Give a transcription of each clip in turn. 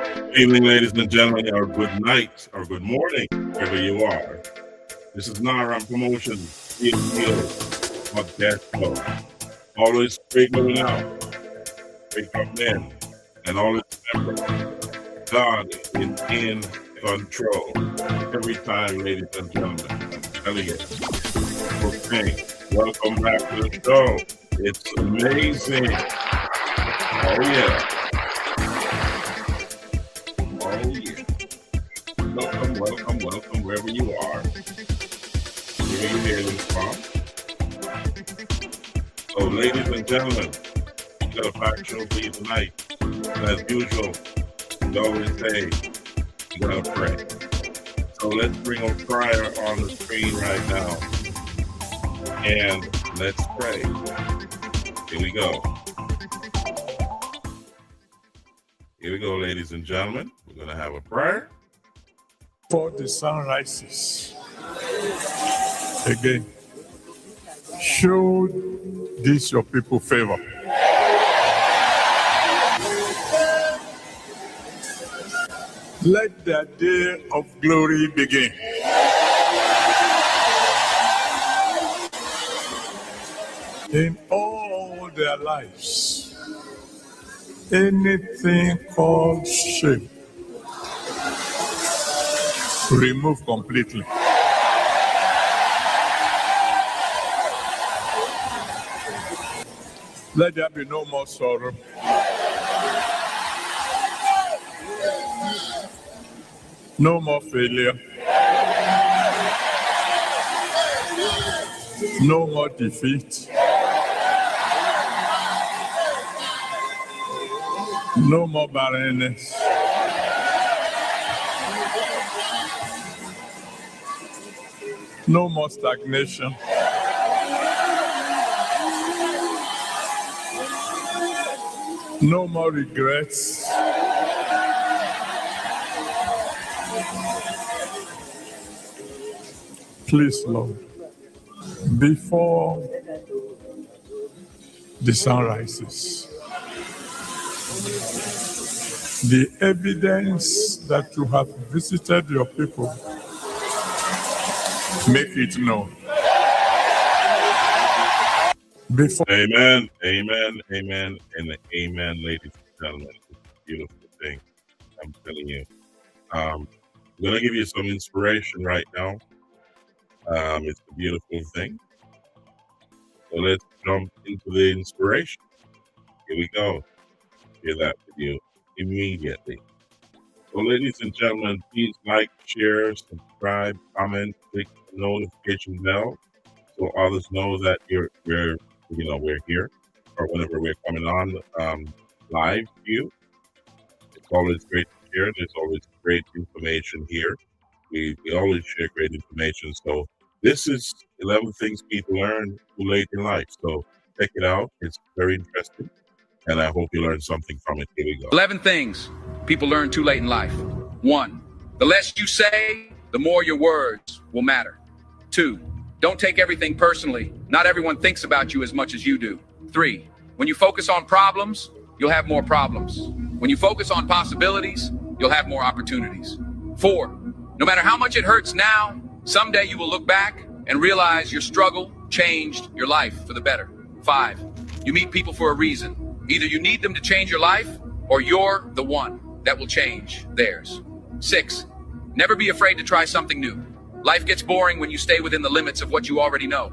Good evening, ladies and gentlemen, or good night, or good morning, wherever you are. This is Nara Promotion, Deal, podcast show. Always straight moving out, straight coming in, and always remember, God is in control. Every time, ladies and gentlemen, I'm telling you. Okay, welcome back to the show. It's amazing. Oh, yeah. Oh, yeah. Welcome, wherever you are. Where you hear this from. So, ladies and gentlemen, we got a packed show for you tonight. And as usual, we always say, you gotta pray. So let's bring a prayer on the screen right now. And let's pray. Here we go. Here we go, ladies and gentlemen. We're going to have a prayer. Before the sun rises again, show this your people favor. Let their day of glory begin. In all their lives, anything called shame, remove completely. Let there be no more sorrow. No more failure. No more defeat. No more barrenness. No more stagnation. No more regrets. Please, Lord, before the sun rises, the evidence that you have visited your people, make it known. Before Amen, and amen, ladies and gentlemen. It's a beautiful thing. I'm telling you. I'm going to give you some inspiration right now. It's a beautiful thing. So let's jump into the inspiration. Here we go. Share that with you immediately. So, ladies and gentlemen, please like, share, subscribe, comment, click the notification bell so others know that we're here, or whenever we're coming on live to you. It's always great to share. There's always great information here. We always share great information. So this is 11 things people learn too late in life. So check it out. It's very interesting. And I hope you learned something from it. Here we go. 11 things people learn too late in life. 1, the less you say, the more your words will matter. 2, don't take everything personally. Not everyone thinks about you as much as you do. 3, when you focus on problems, you'll have more problems. When you focus on possibilities, you'll have more opportunities. 4, no matter how much it hurts now, someday you will look back and realize your struggle changed your life for the better. 5, you meet people for a reason. Either you need them to change your life, or you're the one that will change theirs. 6, never be afraid to try something new. Life gets boring when you stay within the limits of what you already know.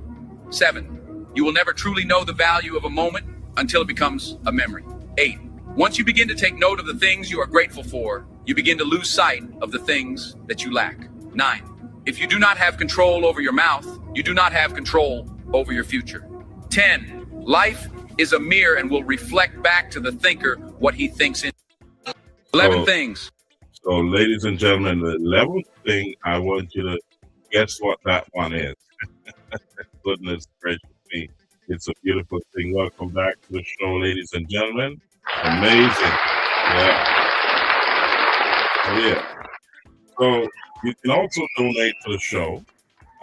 7, you will never truly know the value of a moment until it becomes a memory. 8, once you begin to take note of the things you are grateful for, you begin to lose sight of the things that you lack. 9, if you do not have control over your mouth, you do not have control over your future. 10, life is a mirror and will reflect back to the thinker what he thinks in. 11 things. So, ladies and gentlemen, the 11th thing, I want you to guess what that one is. Goodness gracious me. It's a beautiful thing. Welcome back to the show, ladies and gentlemen. Amazing. Yeah. Oh, yeah. So, you can also donate to the show,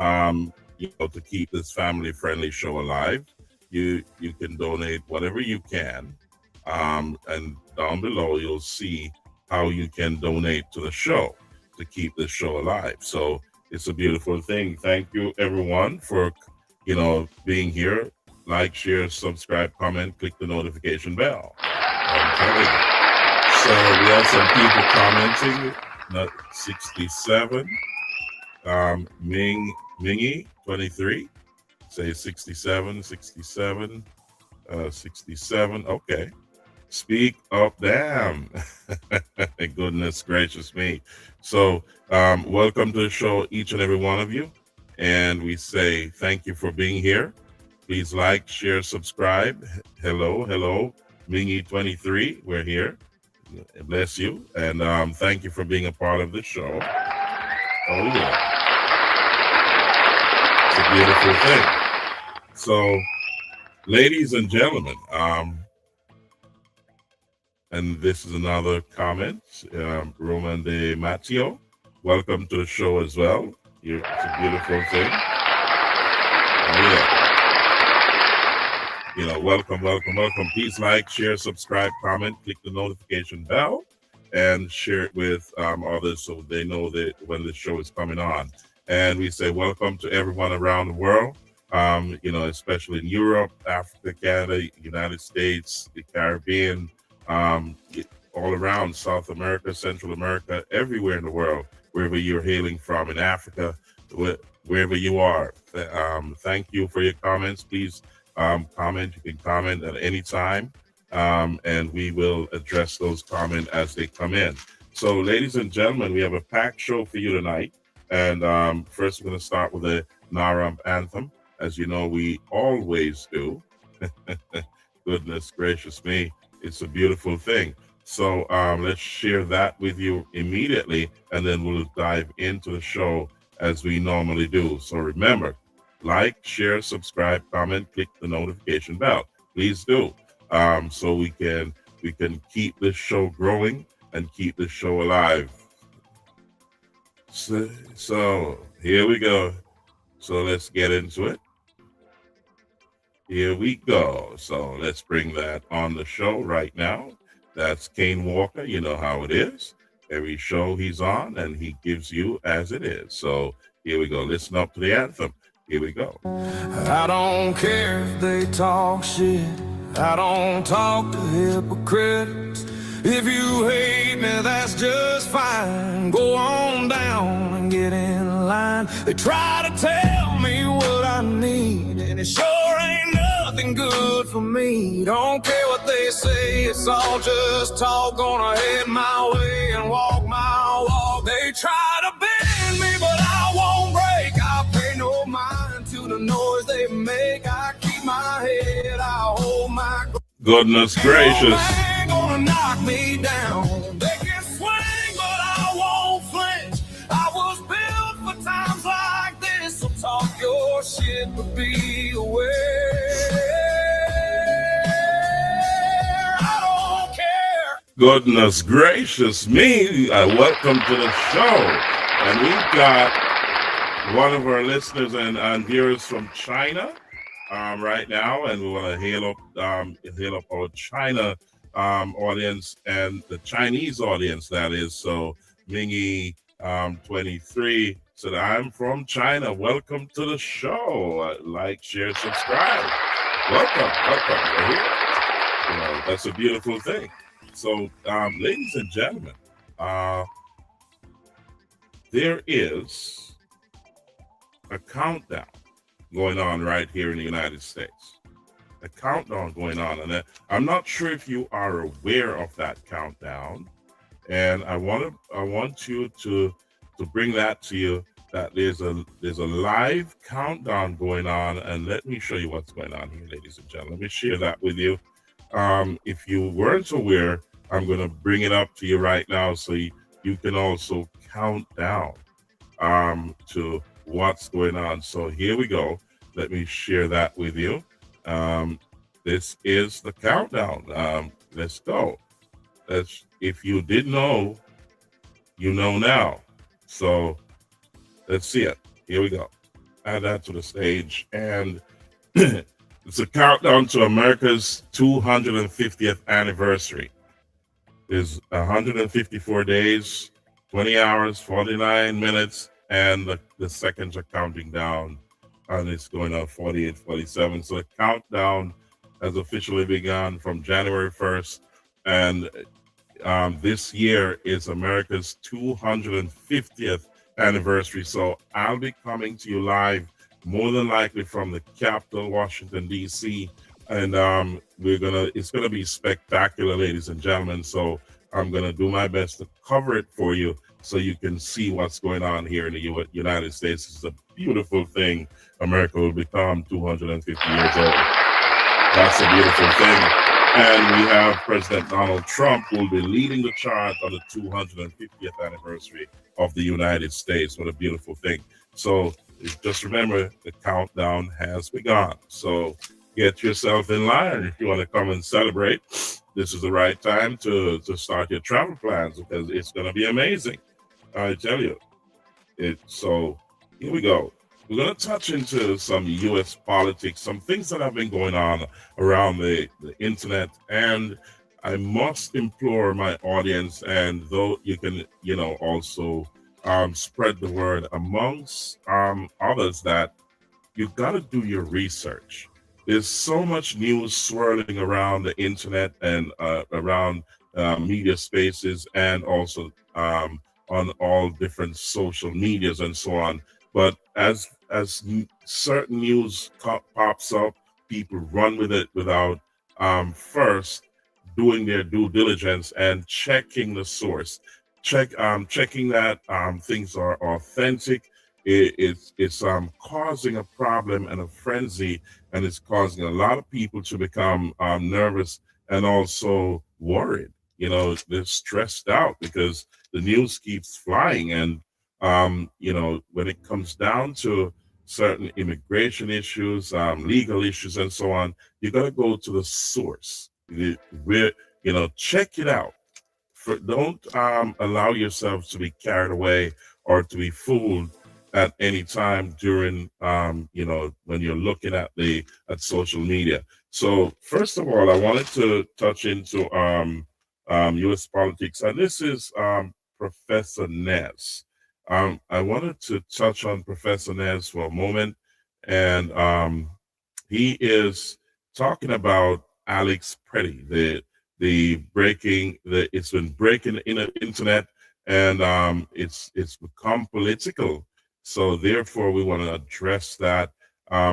to keep this family-friendly show alive. You can donate whatever you can. And down below, you'll see how you can donate to the show to keep the show alive. So it's a beautiful thing. Thank you, everyone, for being here. Like, share, subscribe, comment, click the notification bell. I'm telling you. So we have some people commenting. 67. Mingy 23. Say 67, 67, 67. Okay. Speak up, damn. Goodness gracious me. So welcome to the show, each and every one of you. And we say thank you for being here. Please like, share, subscribe. Hello, Mingy 23. We're here. Bless you. And thank you for being a part of the show. Oh, yeah. It's a beautiful thing. So, ladies and gentlemen, and this is another comment, Roman de Matteo. Welcome to the show as well. It's a beautiful thing. Oh, yeah. Welcome. Please like, share, subscribe, comment, click the notification bell, and share it with others so they know that when the show is coming on. And we say welcome to everyone around the world, especially in Europe, Africa, Canada, United States, the Caribbean, all around South America, Central America, everywhere in the world, wherever you're hailing from, in Africa, wherever you are. Thank you for your comments. Please comment. You can comment at any time, and we will address those comments as they come in. So, ladies and gentlemen, we have a packed show for you tonight. And first, we're going to start with the Naram anthem, as you know we always do. Goodness gracious me, it's a beautiful thing. So let's share that with you immediately, and then we'll dive into the show as we normally do. So remember, like, share, subscribe, comment, click the notification bell. Please do, so we can keep this show growing and keep this show alive. So here we go. So let's get into it. Here we go. So let's bring that on the show right now. That's Kane Walker. You know how it is. Every show he's on, and he gives you as it is. So here we go. Listen up to the anthem. Here we go. I don't care if they talk shit. I don't talk to hypocrites. If you hate me, that's just fine. Go on down and get in line. They try to tell me what I need, and it sure ain't nothing good for me. Don't care what they say, it's all just talk. Gonna head my way and walk my walk. They try to bend me, but I won't break. I pay no mind to the noise they make. I keep my head, I hold my Goodness gracious. Gonna knock me down. They can swing, but I won't flinch. I was built for times like this. So talk your shit, but be aware. I don't care. Goodness gracious me. Welcome to the show. And we've got one of our listeners and viewers from China right now, and we want to hail up our China audience and the Chinese audience, that is. So Mingy 23 said, I'm from China. Welcome to the show. Like, share, subscribe. Welcome. We're here. That's a beautiful thing. So ladies and gentlemen, there is a countdown going on right here in the United States. A countdown going on, and I'm not sure if you are aware of that countdown. And I want you to bring that to you, that there's a live countdown going on, and let me show you what's going on here, ladies and gentlemen. Let me share that with you. If you weren't aware, I'm going to bring it up to you right now, so you can also count down to what's going on. So here we go. Let me share that with you. This is the countdown. Let's go. If you didn't know, you know now. So let's see it. Here we go. Add that to the stage. And it's a countdown to America's 250th anniversary. is 154 days, 20 hours, 49 minutes, and the seconds are counting down, and it's going on 48, 47. So the countdown has officially begun from January 1st, and this year is America's 250th anniversary. So I'll be coming to you live, more than likely from the capital, Washington, D.C. And it's gonna be spectacular, ladies and gentlemen. So I'm gonna do my best to cover it for you so you can see what's going on here in the United States. It's a beautiful thing. America will become 250 years old. That's a beautiful thing. And we have President Donald Trump who will be leading the charge on the 250th anniversary of the United States. What a beautiful thing. So just remember, the countdown has begun. So get yourself in line if you want to come and celebrate. This is the right time to start your travel plans because it's going to be amazing. I tell you. So here we go. We're going to touch into some U.S. politics, some things that have been going on around the internet. And I must implore my audience, and though you can, also spread the word amongst others, that you've got to do your research. There's so much news swirling around the internet and around media spaces, and also on all different social medias and so on. But as certain news pops up, people run with it without first doing their due diligence and checking the source, checking that things are authentic. It's causing a problem and a frenzy, and it's causing a lot of people to become nervous and also worried. They're stressed out because the news keeps flying, and when it comes down to certain immigration issues, legal issues, and so on, you got to go to the source. Check it out. Don't allow yourself to be carried away or to be fooled at any time during, when you're looking at social media. So first of all, I wanted to touch into U.S. politics, and this is Professor Nez. I wanted to touch on Professor Nez for a moment, and he is talking about Alex Petty, it's been breaking in the internet, and it's become political. So therefore, we want to address that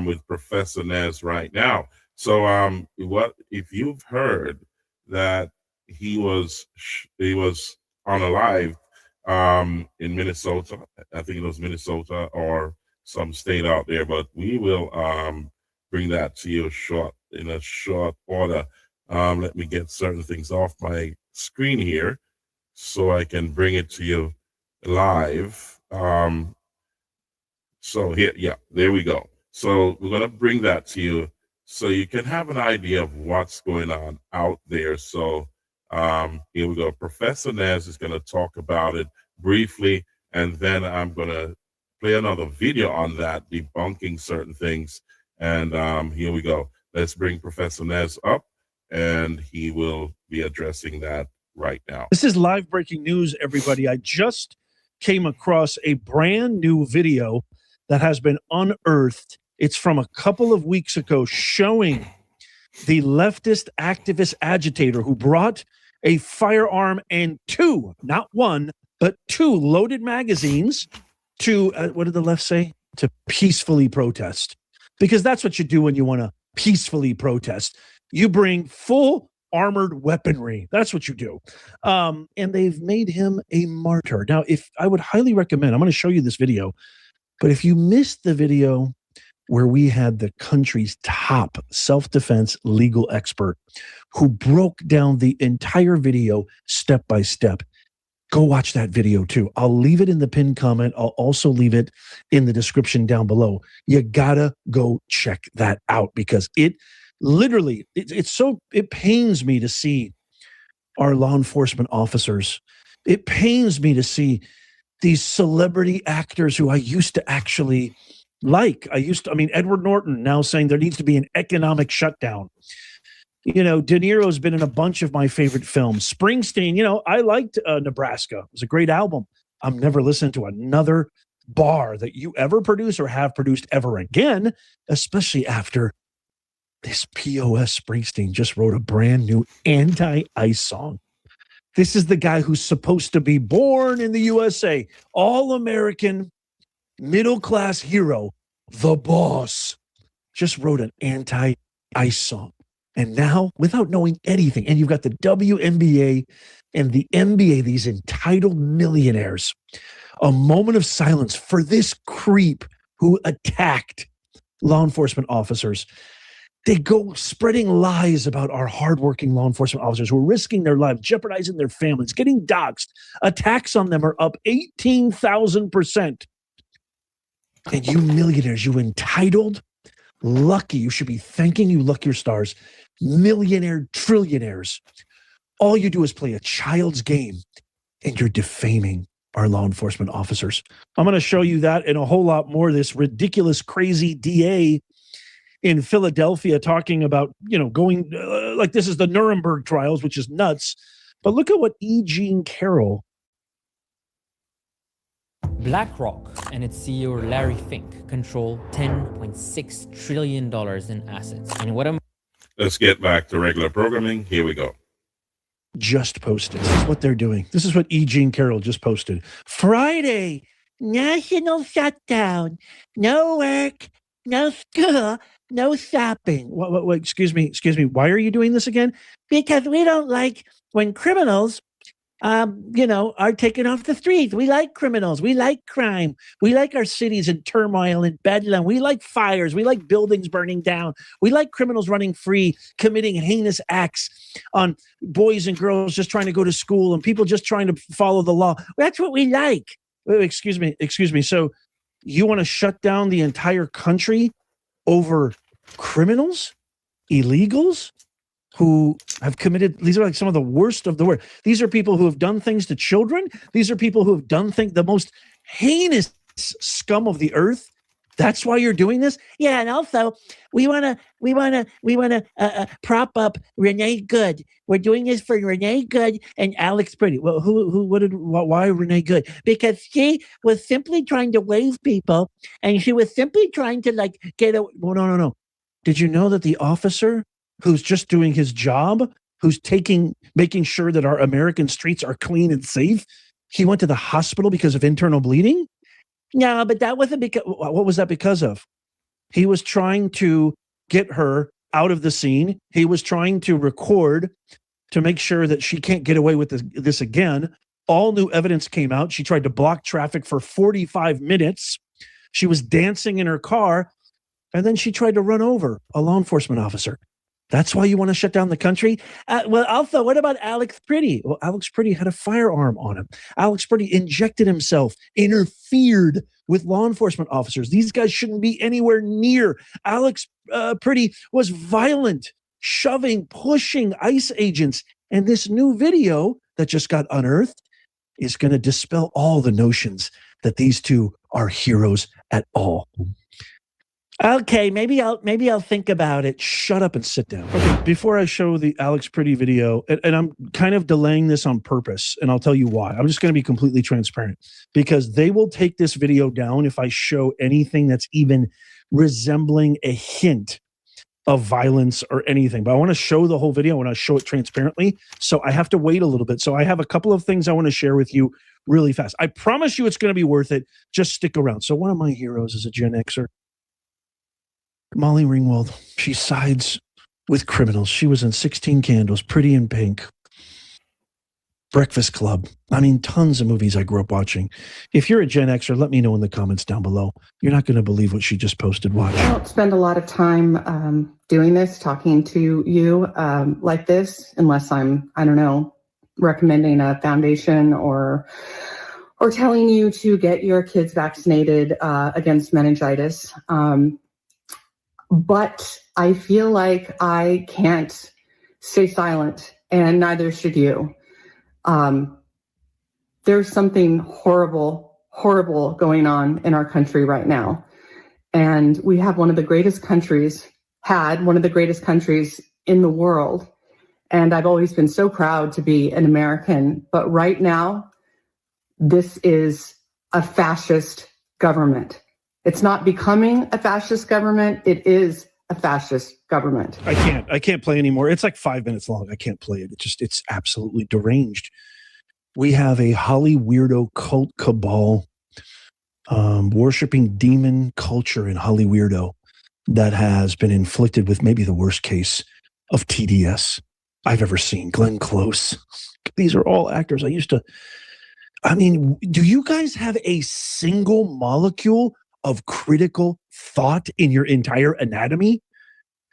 with Professor Nez right now. So what if you've heard that he was on a live in Minnesota? I think it was Minnesota or some state out there, but we will bring that to you in a short order. Let me get certain things off my screen here so I can bring it to you live. So here, yeah, there we go. So we're going to bring that to you so you can have an idea of what's going on out there. So here we go. Professor Nez is going to talk about it briefly, and then I'm going to play another video on that, debunking certain things. And here we go. Let's bring Professor Nez up, and he will be addressing that right now. This is live breaking news, everybody. I just came across a brand new video that has been unearthed. It's from a couple of weeks ago, showing the leftist activist agitator who brought a firearm and two, not one, but two loaded magazines to, what did the left say? To peacefully protest. Because that's what you do when you want to peacefully protest. You bring full armored weaponry. That's what you do. And they've made him a martyr. Now, if I would highly recommend, I'm going to show you this video, but if you missed the video where we had the country's top self-defense legal expert who broke down the entire video step by step, go watch that video too. I'll leave it in the pinned comment. I'll also leave it in the description down below. You gotta go check that out, because it literally, it pains me to see our law enforcement officers. It pains me to see these celebrity actors who I used to actually like. Edward Norton now saying there needs to be an economic shutdown. De Niro's been in a bunch of my favorite films. Springsteen, I liked Nebraska. It was a great album. I'm never listening to another bar that you ever produce or have produced ever again, especially after this POS Springsteen just wrote a brand new anti-ICE song. This is the guy who's supposed to be born in the USA, all-American, middle-class hero, the boss, just wrote an anti-ICE song. And now, without knowing anything, and you've got the WNBA and the NBA, these entitled millionaires, a moment of silence for this creep who attacked law enforcement officers. They go spreading lies about our hardworking law enforcement officers who are risking their lives, jeopardizing their families, getting doxxed. Attacks on them are up 18,000%. And you millionaires, you entitled, lucky, you should be thanking you luckier stars, millionaire trillionaires. All you do is play a child's game, and you're defaming our law enforcement officers. I'm going to show you that and a whole lot more. This ridiculous, crazy DA in Philadelphia talking about, going like this is the Nuremberg trials, which is nuts. But look at what E. Jean Carroll. BlackRock and its CEO Larry Fink control $10.6 trillion in assets. And what am Let's get back to regular programming. Here we go. Just posted. This is what they're doing. This is what E. Jean Carroll just posted. Friday, national shutdown. No work, no school, no shopping. What, excuse me. Why are you doing this again? Because we don't like when criminals, are taken off the streets. We like criminals. We like crime. We like our cities in turmoil and bedlam. We like fires. We like buildings burning down. We like criminals running free, committing heinous acts on boys and girls just trying to go to school and people just trying to follow the law. That's what we like. Excuse me. So you want to shut down the entire country over criminals, illegals, who have committed, these are like some of the worst of the worst. These are people who have done things to children. These are people who have done the most heinous scum of the earth. That's why you're doing this? Yeah, and also we wanna prop up Renee Good. We're doing this for Renee Good and Alex Pretty. Well, why Renee Good? Because she was simply trying to wave people, and she was simply trying to get a. Well, no. Did you know that the officer who's just doing his job, who's making sure that our American streets are clean and safe, he went to the hospital because of internal bleeding? No, but that wasn't because. What was that because of? He was trying to get her out of the scene. He was trying to record to make sure that she can't get away with this again. All new evidence came out. She tried to block traffic for 45 minutes. She was dancing in her car, and then she tried to run over a law enforcement officer. That's why you want to shut down the country? Well, also, what about Alex Pretty? Well, Alex Pretty had a firearm on him. Alex Pretty injected himself, interfered with law enforcement officers. These guys shouldn't be anywhere near. Alex Pretty was violent, shoving, pushing ICE agents. And this new video that just got unearthed is going to dispel all the notions that these two are heroes at all. Okay, maybe I'll think about it. Shut up and sit down. Okay, before I show the Alex Pretty video, and I'm kind of delaying this on purpose, and I'll tell you why. I'm just going to be completely transparent because they will take this video down if I show anything that's even resembling a hint of violence or anything. But I want to show the whole video. I want to show it transparently, so I have to wait a little bit. So I have a couple of things I want to share with you really fast. I promise you it's going to be worth it. Just stick around. So one of my heroes is a Gen Xer. Molly Ringwald, she sides with criminals. She was in 16 Candles, Pretty in Pink, Breakfast Club. I mean, tons of movies I grew up watching. If you're a Gen Xer, let me know in the comments down below. You're not going to believe what she just posted. Watch. I don't spend a lot of time doing this, talking to you like this, unless I'm, recommending a foundation or telling you to get your kids vaccinated against meningitis. But I feel like I can't stay silent, and neither should you. There's something horrible going on in our country right now. And we have one of the greatest countries in the world. And I've always been so proud to be an American. But right now, this is a fascist government. It's not becoming a fascist government. It is a fascist government. I can't play anymore. It's like 5 minutes long. I can't play it. It's absolutely deranged. We have a Holly weirdo cult cabal worshiping demon culture in Holly weirdo that has been inflicted with maybe the worst case of TDS I've ever seen. Glenn Close. These are all actors do you guys have a single molecule of critical thought in your entire anatomy?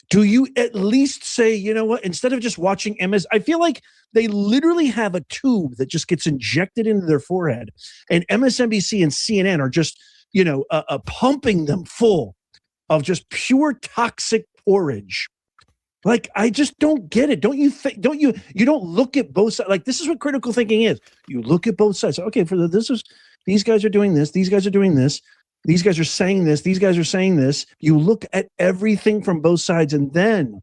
Do you at least say, you know what, instead of just watching MS, I feel like they literally have a tube that just gets injected into their forehead, and MSNBC and CNN are just, pumping them full of just pure toxic porridge. Like, I just don't get it. Don't you think, you don't look at both sides. Like, this is what critical thinking is. You look at both sides. Okay, these guys are doing this. These guys are doing this. These guys are saying this. These guys are saying this. You look at everything from both sides, and then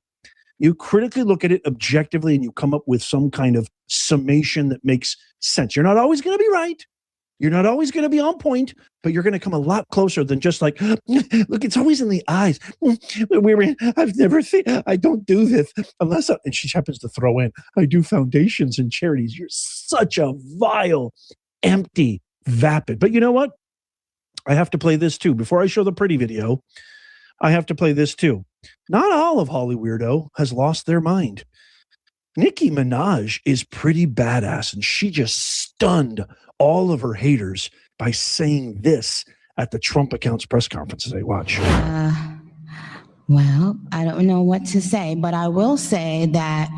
you critically look at it objectively, and you come up with some kind of summation that makes sense. You're not always going to be right. You're not always going to be on point, but you're going to come a lot closer than just like, look, it's always in the eyes. I've never seen, I don't do this unless, and she happens to throw in, I do foundations and charities. You're such a vile, empty, vapid. But you know what? I have to play this too. Before I show the pretty video, I have to play this too. Not all of Holly Weirdo has lost their mind. Nicki Minaj is pretty badass, and she just stunned all of her haters by saying this at the Trump account's press conference today. Watch. Well, I don't know what to say, but I will say that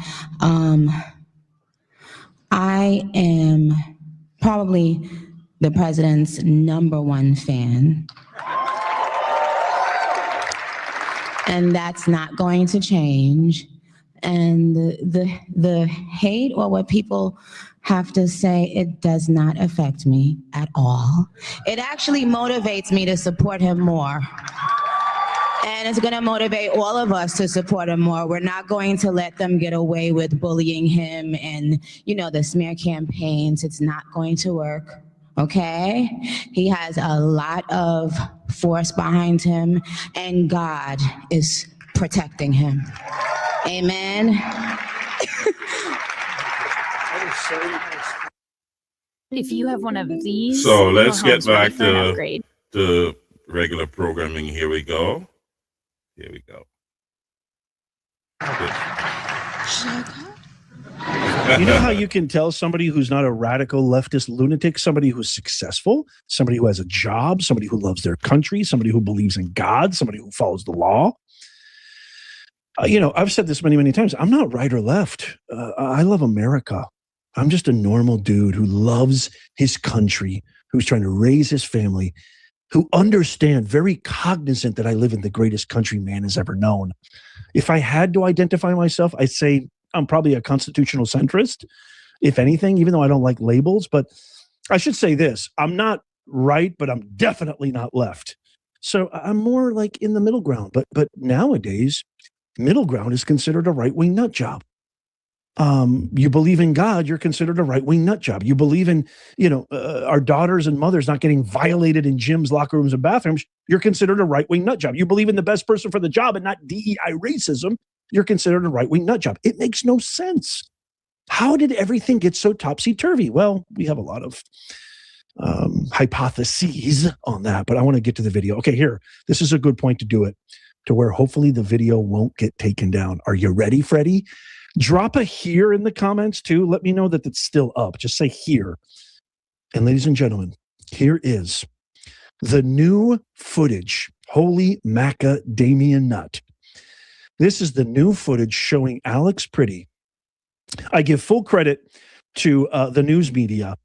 I am probably the president's #1 fan. And that's not going to change. And the hate or what people have to say, it does not affect me at all. It actually motivates me to support him more. And it's going to motivate all of us to support him more. We're not going to let them get away with bullying him and, the smear campaigns. It's not going to work. Okay? He has a lot of force behind him, and God is protecting him. Amen. If you have one of these, so let's get your home's ready back for an to upgrade. the regular programming. Here we go. You know how you can tell somebody who's not a radical leftist lunatic, somebody who's successful, somebody who has a job, somebody who loves their country, somebody who believes in God, somebody who follows the law? I've said this many, many times. I'm not right or left. I love America. I'm just a normal dude who loves his country, who's trying to raise his family, who understand, very cognizant that I live in the greatest country man has ever known. If I had to identify myself, I'd say I'm probably a constitutional centrist, if anything, even though I don't like labels. But I should say this. I'm not right, but I'm definitely not left. So I'm more like in the middle ground. But nowadays, middle ground is considered a right-wing nut job. You believe in God, you're considered a right-wing nut job. You believe in, our daughters and mothers not getting violated in gyms, locker rooms, and bathrooms, you're considered a right-wing nut job. You believe in the best person for the job and not DEI racism, you're considered a right-wing nut job. It makes no sense. How did everything get so topsy-turvy? Well, we have a lot of hypotheses on that, but I want to get to the video. Okay, here, this is a good point to do it, to where hopefully the video won't get taken down. Are you ready, Freddie? Drop a here in the comments too. Let me know that it's still up. Just say here. And ladies and gentlemen, here is the new footage. Holy macadamia nut. This is the new footage showing Alex Pretty. I give full credit to the news media.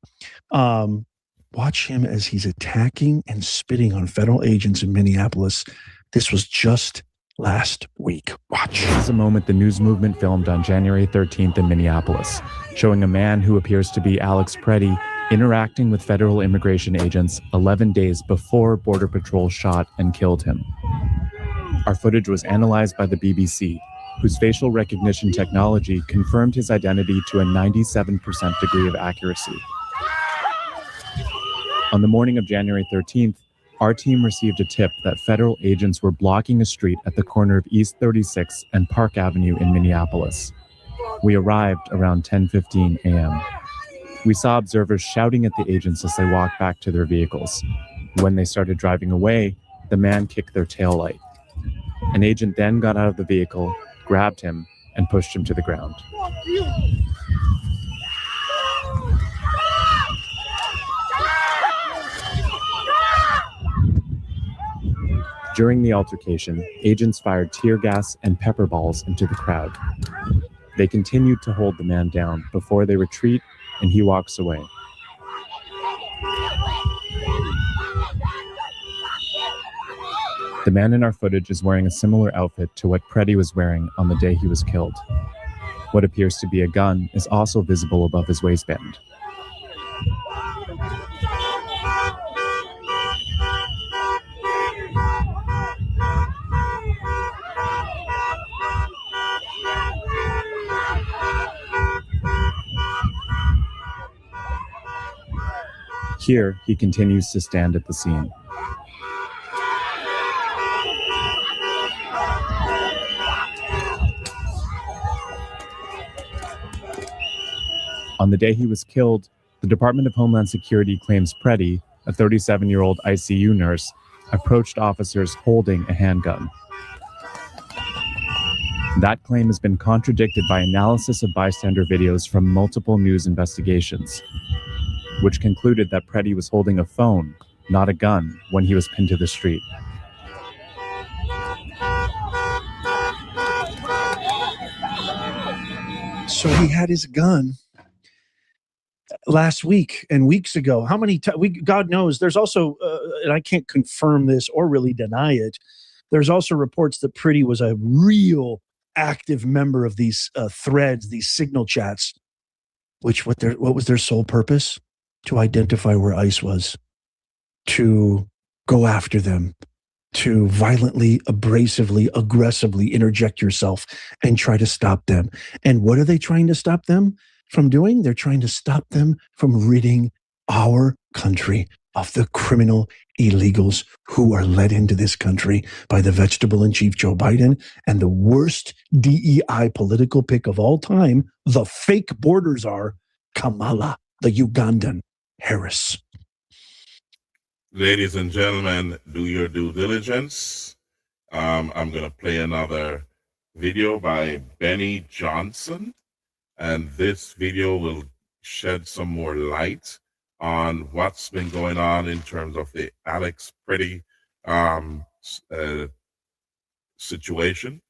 Watch him as he's attacking and spitting on federal agents in Minneapolis. This was just last week. Watch. This is a moment the news movement filmed on January 13th in Minneapolis, showing a man who appears to be Alex Pretty interacting with federal immigration agents 11 days before Border Patrol shot and killed him. Our footage was analyzed by the BBC, whose facial recognition technology confirmed his identity to a 97% degree of accuracy. On the morning of January 13th, our team received a tip that federal agents were blocking a street at the corner of East 36 and Park Avenue in Minneapolis. We arrived around 10:15 a.m. We saw observers shouting at the agents as they walked back to their vehicles. When they started driving away, the man kicked their taillight. An agent then got out of the vehicle, grabbed him, and pushed him to the ground. During the altercation, agents fired tear gas and pepper balls into the crowd. They continued to hold the man down before they retreat, and he walks away. The man in our footage is wearing a similar outfit to what Preddy was wearing on the day he was killed. What appears to be a gun is also visible above his waistband. Here, he continues to stand at the scene. On the day he was killed, the Department of Homeland Security claims Preddy, a 37-year-old ICU nurse, approached officers holding a handgun. That claim has been contradicted by analysis of bystander videos from multiple news investigations, which concluded that Preddy was holding a phone, not a gun, when he was pinned to the street. So he had his gun last week and weeks ago. How many times? God knows. There's also, and I can't confirm this or really deny it, there's also reports that Preddy was a real active member of these threads, these signal chats, which what was their sole purpose? To identify where ICE was, to go after them, to violently, abrasively, aggressively interject yourself and try to stop them. And what are they trying to stop them from doing? They're trying to stop them from ridding our country of the criminal illegals who are led into this country by the vegetable in chief Joe Biden and the worst DEI political pick of all time, the fake borders are Kamala, the Ugandan Harris. Ladies and gentlemen, do your due diligence. I'm going to play another video by Benny Johnson, and this video will shed some more light on what's been going on in terms of the Alex Preddy situation.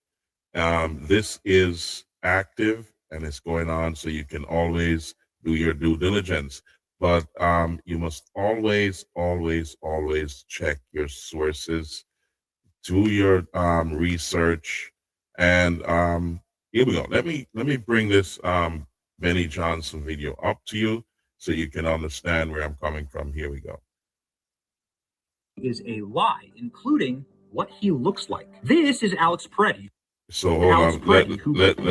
This is active and it's going on, so you can always do your due diligence. But you must always check your sources, do your research, and here we go. Let me bring this Benny Johnson video up to you so you can understand where I'm coming from. Here we go. Is a lie, including what he looks like. This is Alex Preddy. So hold on.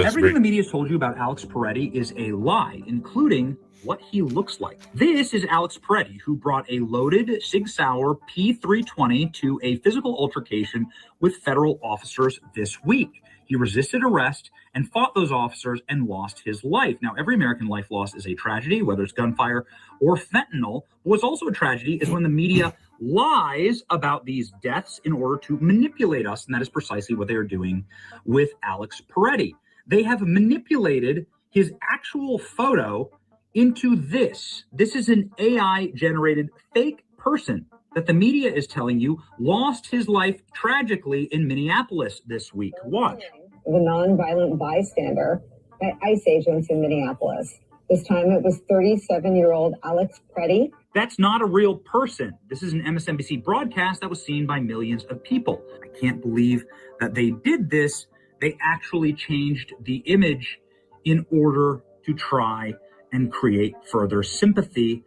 Everything the media has told you about Alex Preddy is a lie, including what he looks like. This is Alex Preddy, who brought a loaded Sig Sauer P320 to a physical altercation with federal officers this week. He resisted arrest and fought those officers and lost his life. Now, every American life loss is a tragedy, whether it's gunfire or fentanyl. But what's also a tragedy is when the media lies about these deaths in order to manipulate us, and that is precisely what they are doing with Alex Preddy. They have manipulated his actual photo into this. This is an AI-generated fake person that the media is telling you lost his life tragically in Minneapolis this week. Watch. The nonviolent bystander by ICE agents in Minneapolis. This time it was 37-year-old Alex Preddy. That's not a real person. This is an MSNBC broadcast that was seen by millions of people. I can't believe that they did this. They actually changed the image in order to try and create further sympathy,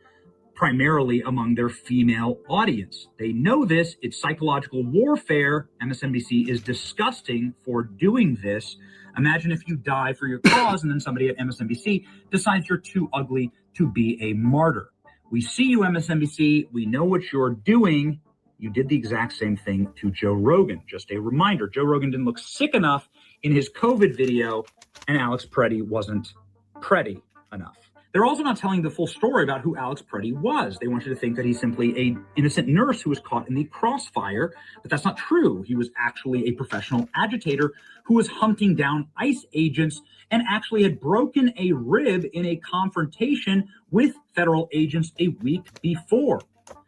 primarily among their female audience. They know this. It's psychological warfare. MSNBC is disgusting for doing this. Imagine if you die for your cause and then somebody at MSNBC decides you're too ugly to be a martyr. We see you, MSNBC. We know what you're doing. You did the exact same thing to Joe Rogan. Just a reminder, Joe Rogan didn't look sick enough in his COVID video, and Alex Preddy wasn't pretty enough. They're also not telling the full story about who Alex Preddy was. They want you to think that he's simply an innocent nurse who was caught in the crossfire, but that's not true. He was actually a professional agitator who was hunting down ICE agents and actually had broken a rib in a confrontation with federal agents a week before.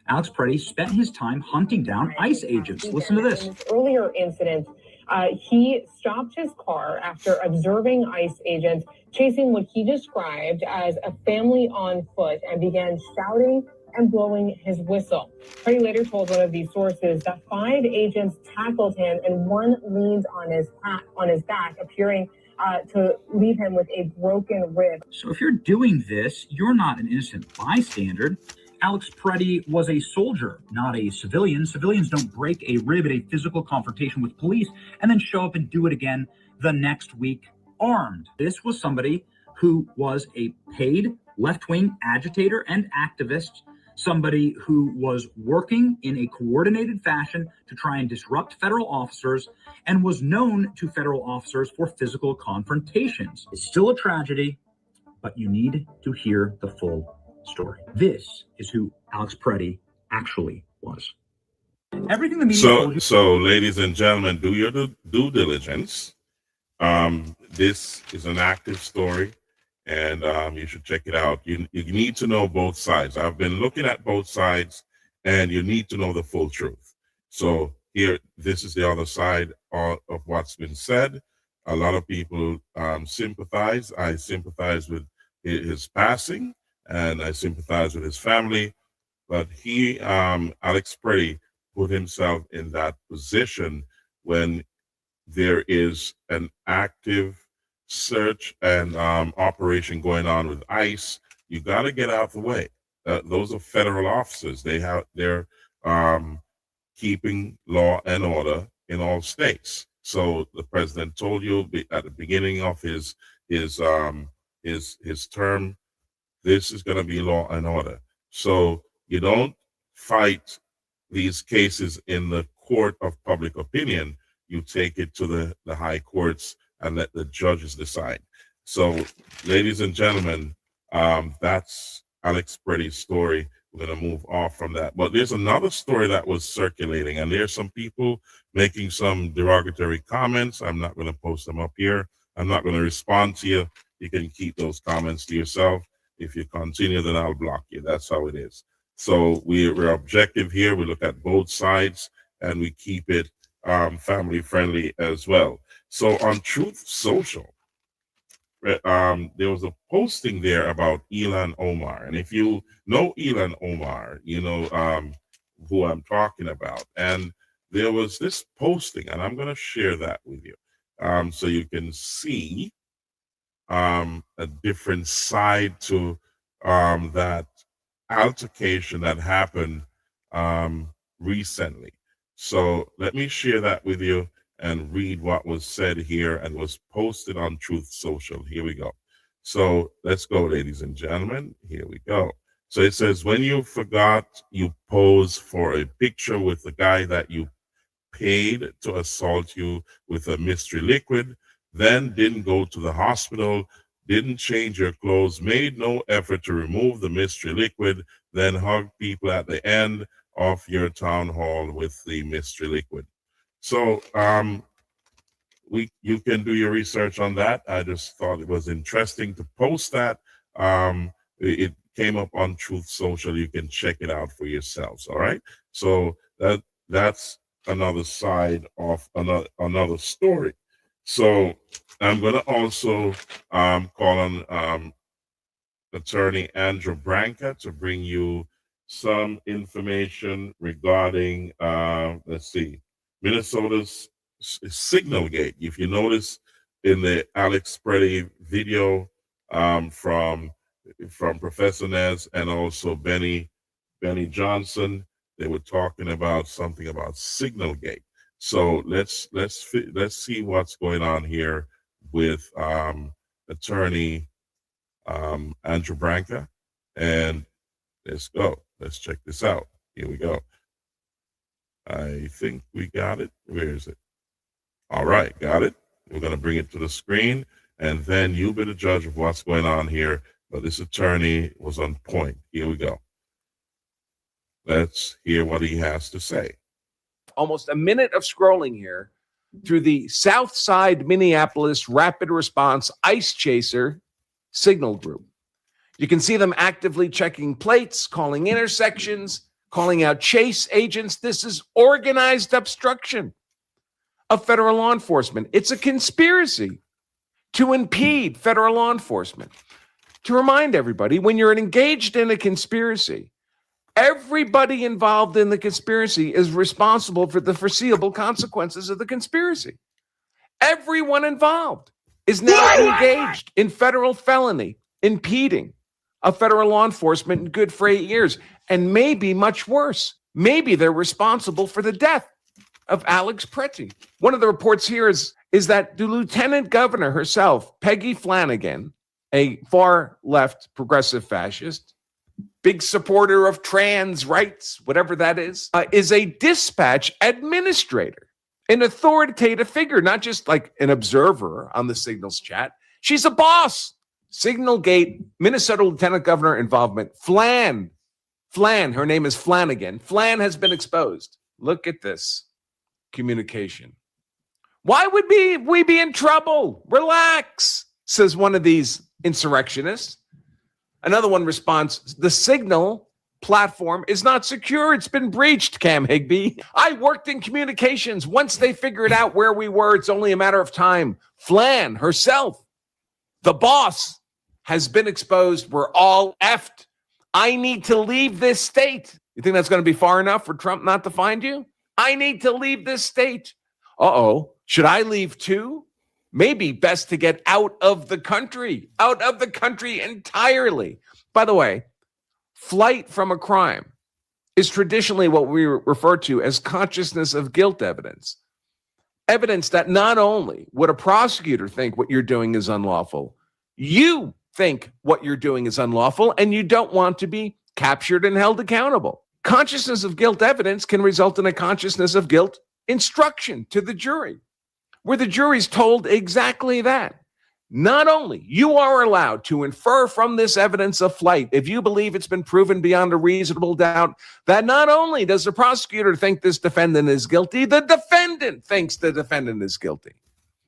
Alex Preddy spent his time hunting down ICE agents. Listen to this. In this earlier incident, he stopped his car after observing ICE agents chasing what he described as a family on foot and began shouting and blowing his whistle. Preddy later told one of these sources that 5 agents tackled him and one leaned on his back, appearing to leave him with a broken rib. So if you're doing this, you're not an innocent bystander. Alex Preddy was a soldier, not a civilian. Civilians don't break a rib at a physical confrontation with police and then show up and do it again the next week armed. This was somebody who was a paid left-wing agitator and activist, somebody who was working in a coordinated fashion to try and disrupt federal officers and was known to federal officers for physical confrontations. It's still a tragedy, but you need to hear the full story. This is who Alex Preddy actually was. Everything the media told you. So, ladies and gentlemen, do your due diligence. This is an active story, and you should check it out. You need to know both sides. I've been looking at both sides, and you need to know the full truth. So here, this is the other side of what's been said. A lot of people sympathize. I sympathize with his passing, and I sympathize with his family. But he, Alex Preddy, put himself in that position when there is an active search and operation going on with ICE. You got to get out the way. Those are federal officers. They're keeping law and order in all states. So the president told you at the beginning of his term, this is going to be law and order. So you don't fight these cases in the court of public opinion. You take it to the high courts and let the judges decide. So, ladies and gentlemen, that's Alex Preddy's story. We're going to move off from that. But there's another story that was circulating, and there's some people making some derogatory comments. I'm not going to post them up here. I'm not going to respond to you. You can keep those comments to yourself. If you continue, then I'll block you. That's how it is. So we're objective here. We look at both sides, and we keep it family friendly as well. So on Truth Social, there was a posting there about Ilhan Omar, and if you know Ilhan Omar, you know who I'm talking about. And there was this posting, and I'm going to share that with you, so you can see a different side to that altercation that happened recently. So let me share that with you and read what was said here and was posted on Truth Social. Here we go. So let's go, ladies and gentlemen. Here we go. So it says, when you forgot you pose for a picture with the guy that you paid to assault you with a mystery liquid, then didn't go to the hospital, didn't change your clothes, made no effort to remove the mystery liquid, then hugged people at the end of your town hall with the mystery liquid. So you can do your research on that. I just thought it was interesting to post that. It came up on Truth Social. You can check it out for yourselves. All right. So that's another side of another story. So I'm going to also call on attorney Andrew Branca to bring you some information regarding, let's see, Minnesota's Signal Gate. If you notice in the Alex Preddy video from Professor Nez and also Benny Johnson, they were talking about something about Signal Gate. So let's see what's going on here with attorney Andrew Branca. And let's go. Let's check this out. Here we go. I think we got it. Where is it? All right, got it. We're going to bring it to the screen, and then you'll be the judge of what's going on here. But this attorney was on point. Here we go. Let's hear what he has to say. Almost a minute of scrolling here through the South Side Minneapolis Rapid Response ICE Chaser signal group. You can see them actively checking plates, calling intersections, calling out chase agents. This is organized obstruction of federal law enforcement. It's a conspiracy to impede federal law enforcement. To remind everybody, when you're engaged in a conspiracy, everybody involved in the conspiracy is responsible for the foreseeable consequences of the conspiracy. Everyone involved is now engaged in federal felony, impeding of federal law enforcement in good for 8 years. And maybe much worse, maybe they're responsible for the death of Alex Pretty. One of the reports here is that the Lieutenant Governor herself, Peggy Flanagan, a far left progressive fascist, big supporter of trans rights, whatever that is a dispatch administrator, an authoritative figure, not just like an observer on the Signals chat. She's a boss. Signalgate, Minnesota Lieutenant Governor involvement. Flan, her name is Flanagan. Flan has been exposed. Look at this communication. Why would we be in trouble? Relax, says one of these insurrectionists. Another one responds, the Signal platform is not secure. It's been breached, Cam Higbee. I worked in communications. Once they figured out where we were, it's only a matter of time. Flan herself, the boss, has been exposed. We're all effed. I need to leave this state. You think that's going to be far enough for Trump not to find you? I need to leave this state. Uh-oh. Should I leave too? Maybe best to get out of the country entirely. By the way, flight from a crime is traditionally what we refer to as consciousness of guilt evidence. Evidence that not only would a prosecutor think what you're doing is unlawful, you think what you're doing is unlawful, and you don't want to be captured and held accountable. Consciousness of guilt evidence can result in a consciousness of guilt instruction to the jury, where the jury's told exactly that. Not only you are allowed to infer from this evidence of flight, if you believe it's been proven beyond a reasonable doubt, that not only does the prosecutor think this defendant is guilty, the defendant thinks the defendant is guilty.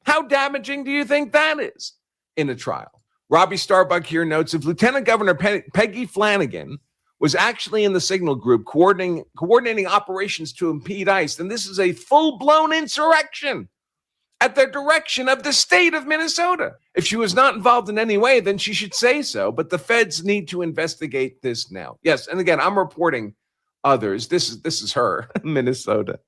How damaging do you think that is in a trial? Robbie Starbuck here notes, if Lieutenant Governor Peggy Flanagan was actually in the Signal group coordinating operations to impede ICE, then this is a full-blown insurrection at the direction of the state of Minnesota. If she was not involved in any way, then she should say so, but the feds need to investigate this now. Yes, and again, I'm reporting others. This is her, Minnesota.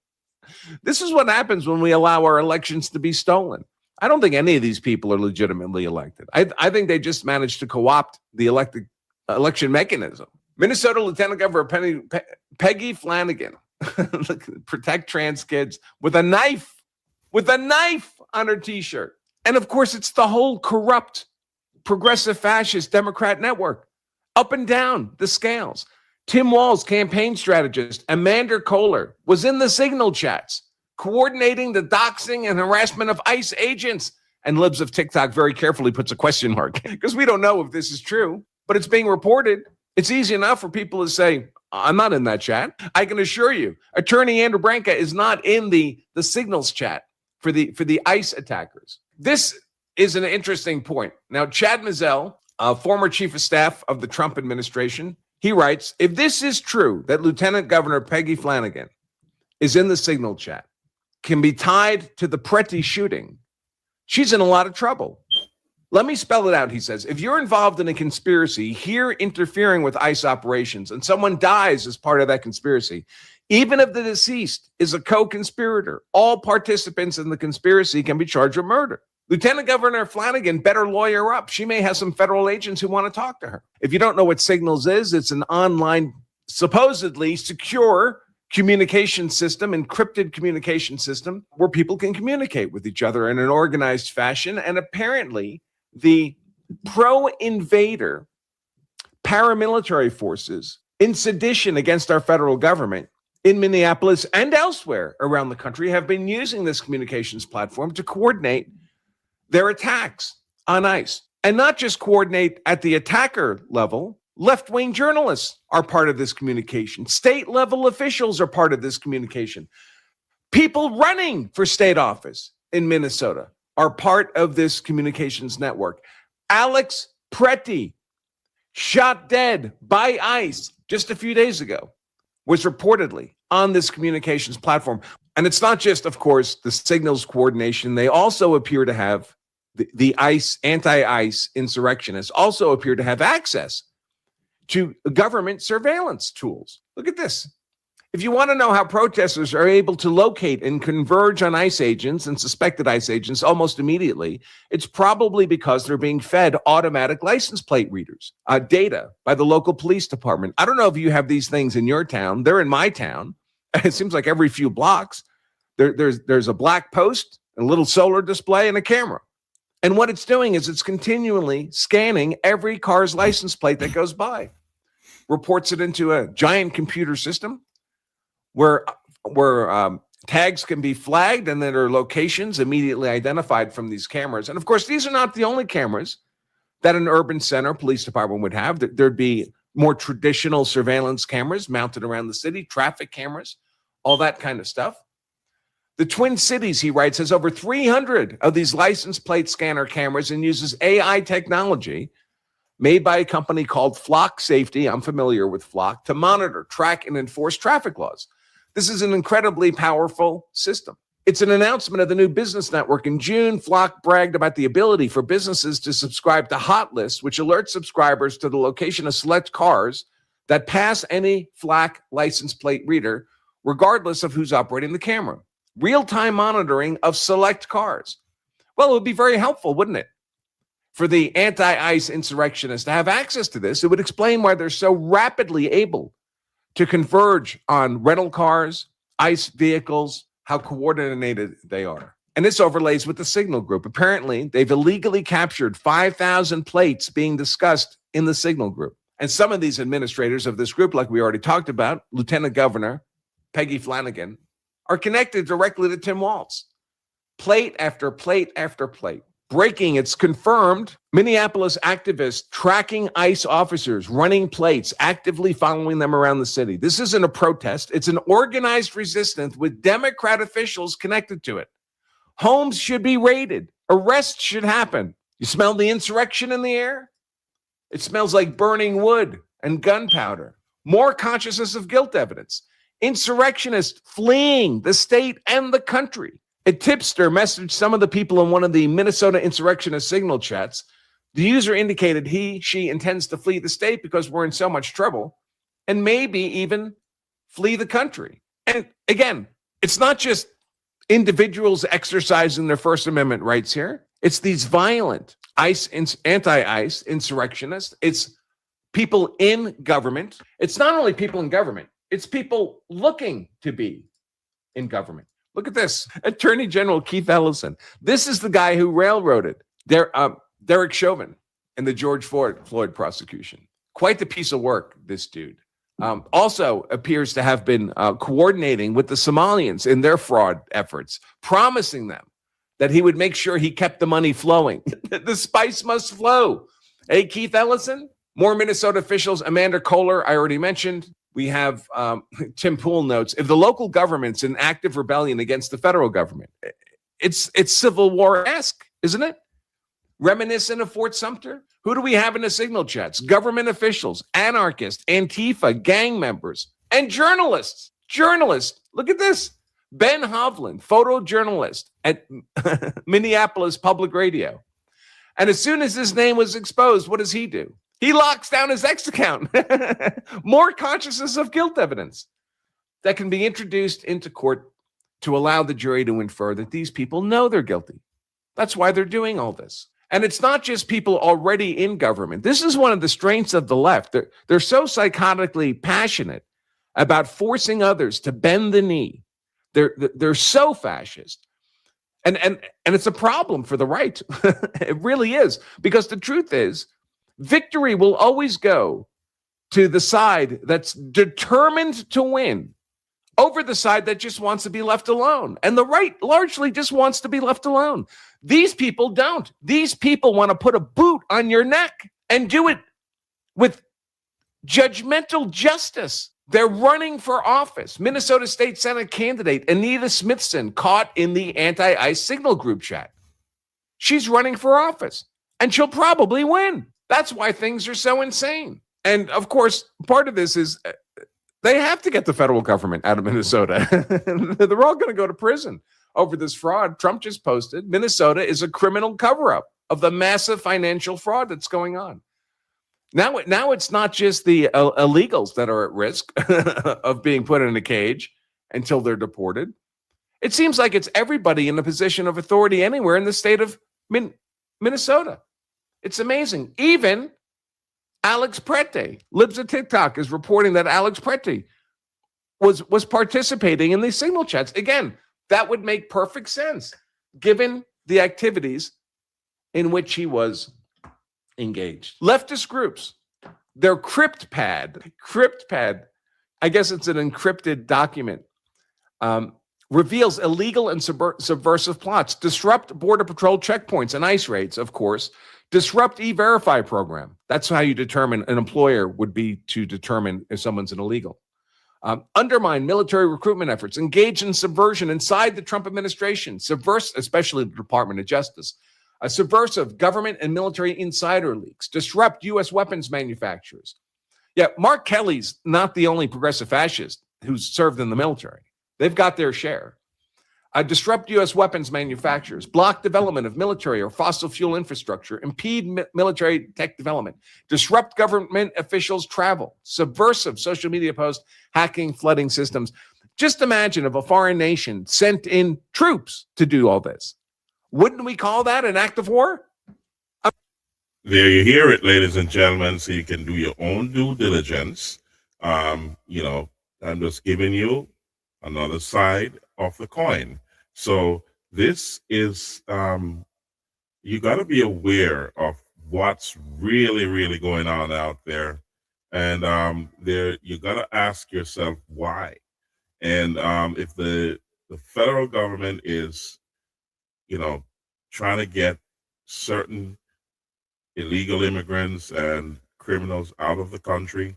This is what happens when we allow our elections to be stolen. I don't think any of these people are legitimately elected. I think they just managed to co-opt the election mechanism. Minnesota Lieutenant Governor Peggy Flanagan, protect trans kids, with a knife on her t-shirt. And of course, it's the whole corrupt, progressive fascist Democrat network, up and down the scales. Tim Walz, campaign strategist, Amanda Kohler was in the Signal chats, coordinating the doxing and harassment of ICE agents. And Libs of TikTok very carefully puts a question mark because we don't know if this is true, but it's being reported. It's easy enough for people to say, I'm not in that chat. I can assure you, Attorney Andrew Branca is not in the Signals chat for the ICE attackers. This is an interesting point. Now, Chad Mizell, former chief of staff of the Trump administration, he writes, if this is true, that Lieutenant Governor Peggy Flanagan is in the Signal chat, can be tied to the Pretty shooting, she's in a lot of trouble. Let me spell it out, he says. If you're involved in a conspiracy, here interfering with ICE operations, and someone dies as part of that conspiracy, even if the deceased is a co-conspirator, all participants in the conspiracy can be charged with murder. Lieutenant Governor Flanagan better lawyer up. She may have some federal agents who want to talk to her. If you don't know what Signals is, it's an online, supposedly secure communication system, encrypted communication system, where people can communicate with each other in an organized fashion. And apparently, the pro-invader paramilitary forces in sedition against our federal government in Minneapolis and elsewhere around the country have been using this communications platform to coordinate their attacks on ICE. And not just coordinate at the attacker level. Left-wing journalists are part of this communication. State-level officials are part of this communication. People running for state office in Minnesota are part of this communications network. Alex Pretty, shot dead by ICE just a few days ago, was reportedly on this communications platform. And it's not just, of course, the signals coordination. They also appear to have the ICE, anti-ICE insurrectionists also appear to have access to government surveillance tools. Look at this. If you want to know how protesters are able to locate and converge on ICE agents and suspected ICE agents almost immediately, it's probably because they're being fed automatic license plate readers, data by the local police department. I don't know if you have these things in your town. They're in my town. It seems like every few blocks, there's a black post, a little solar display, and a camera. And what it's doing is it's continually scanning every car's license plate that goes by, reports it into a giant computer system where tags can be flagged and then there are locations immediately identified from these cameras. And of course, these are not the only cameras that an urban center police department would have. There'd be more traditional surveillance cameras mounted around the city, traffic cameras, all that kind of stuff. The Twin Cities, he writes, has over 300 of these license plate scanner cameras and uses AI technology made by a company called Flock Safety. I'm familiar with Flock, to monitor, track, and enforce traffic laws. This is an incredibly powerful system. It's an announcement of the new business network. In June, Flock bragged about the ability for businesses to subscribe to Hot Lists, which alerts subscribers to the location of select cars that pass any Flock license plate reader, regardless of who's operating the camera. Real-time monitoring of select cars. Well, it would be very helpful, wouldn't it? For the anti-ICE insurrectionists to have access to this. It would explain why they're so rapidly able to converge on rental cars, ICE vehicles, how coordinated they are. And this overlays with the Signal Group. Apparently, they've illegally captured 5,000 plates being discussed in the Signal Group. And some of these administrators of this group, like we already talked about, Lieutenant Governor Peggy Flanagan, are connected directly to Tim Walz. Plate after plate after plate. Breaking, it's confirmed, Minneapolis activists tracking ICE officers, running plates, actively following them around the city. This isn't a protest. It's an organized resistance with Democrat officials connected to it. Homes should be raided. Arrests should happen. You smell the insurrection in the air? It smells like burning wood and gunpowder. More consciousness of guilt evidence. Insurrectionists fleeing the state and the country. A tipster messaged some of the people in one of the Minnesota insurrectionist signal chats. The user indicated she intends to flee the state because we're in so much trouble and maybe even flee the country. And again, it's not just individuals exercising their First Amendment rights here. It's these violent anti-ICE insurrectionists. It's people in government. It's not only people in government. It's people looking to be in government. Look at this. Attorney General Keith Ellison. This is the guy who railroaded Derek Chauvin in the George Floyd prosecution. Quite the piece of work, this dude. Also appears to have been coordinating with the Somalians in their fraud efforts, promising them that he would make sure he kept the money flowing. The spice must flow. Hey, Keith Ellison. More Minnesota officials. Amanda Kohler, I already mentioned. We have Tim Poole notes, if the local government's in active rebellion against the federal government, it's Civil War-esque, isn't it? Reminiscent of Fort Sumter? Who do we have in the signal chats? Government officials, anarchists, Antifa, gang members, and journalists. Journalists. Look at this. Ben Hovland, photojournalist at Minneapolis Public Radio. And as soon as his name was exposed, what does he do? He locks down his X account. More consciousness of guilt evidence that can be introduced into court to allow the jury to infer that these people know they're guilty. That's why they're doing all this. And it's not just people already in government. This is one of the strengths of the left. They're so psychotically passionate about forcing others to bend the knee. They're so fascist. And it's a problem for the right. It really is. Because the truth is, victory will always go to the side that's determined to win over the side that just wants to be left alone. And the right largely just wants to be left alone. These people don't. These people want to put a boot on your neck and do it with judgmental justice. They're running for office. Minnesota State Senate candidate Anita Smithson caught in the anti-ICE signal group chat. She's running for office, and she'll probably win. That's why things are so insane. And of course, part of this is they have to get the federal government out of Minnesota. They're all going to go to prison over this fraud. Trump just posted, Minnesota is a criminal cover-up of the massive financial fraud that's going on. Now it's not just the illegals that are at risk of being put in a cage until they're deported. It seems like it's everybody in a position of authority anywhere in the state of Minnesota. It's amazing. Even Alex Prete, Libs of TikTok, is reporting that Alex Prete was participating in these signal chats. Again, that would make perfect sense given the activities in which he was engaged. Leftist groups, their CryptPad, I guess it's an encrypted document, reveals illegal and subversive plots, disrupt Border Patrol checkpoints and ICE raids, of course, disrupt E-Verify program. That's how you determine an employer would be to determine if someone's an illegal. Undermine military recruitment efforts, engage in subversion inside the Trump administration, especially the Department of Justice, subversive government and military insider leaks, disrupt U.S. weapons manufacturers. Yeah, Mark Kelly's not the only progressive fascist who's served in the military. They've got their share. Disrupt U.S. weapons manufacturers, block development of military or fossil fuel infrastructure, impede military tech development, disrupt government officials' travel, subversive social media posts, hacking, flooding systems. Just imagine if a foreign nation sent in troops to do all this. Wouldn't we call that an act of war? There you hear it, ladies and gentlemen, so you can do your own due diligence. I'm just giving you another side of the coin. So this is, you got to be aware of what's really, really going on out there. And you got to ask yourself why. And if the federal government is, trying to get certain illegal immigrants and criminals out of the country,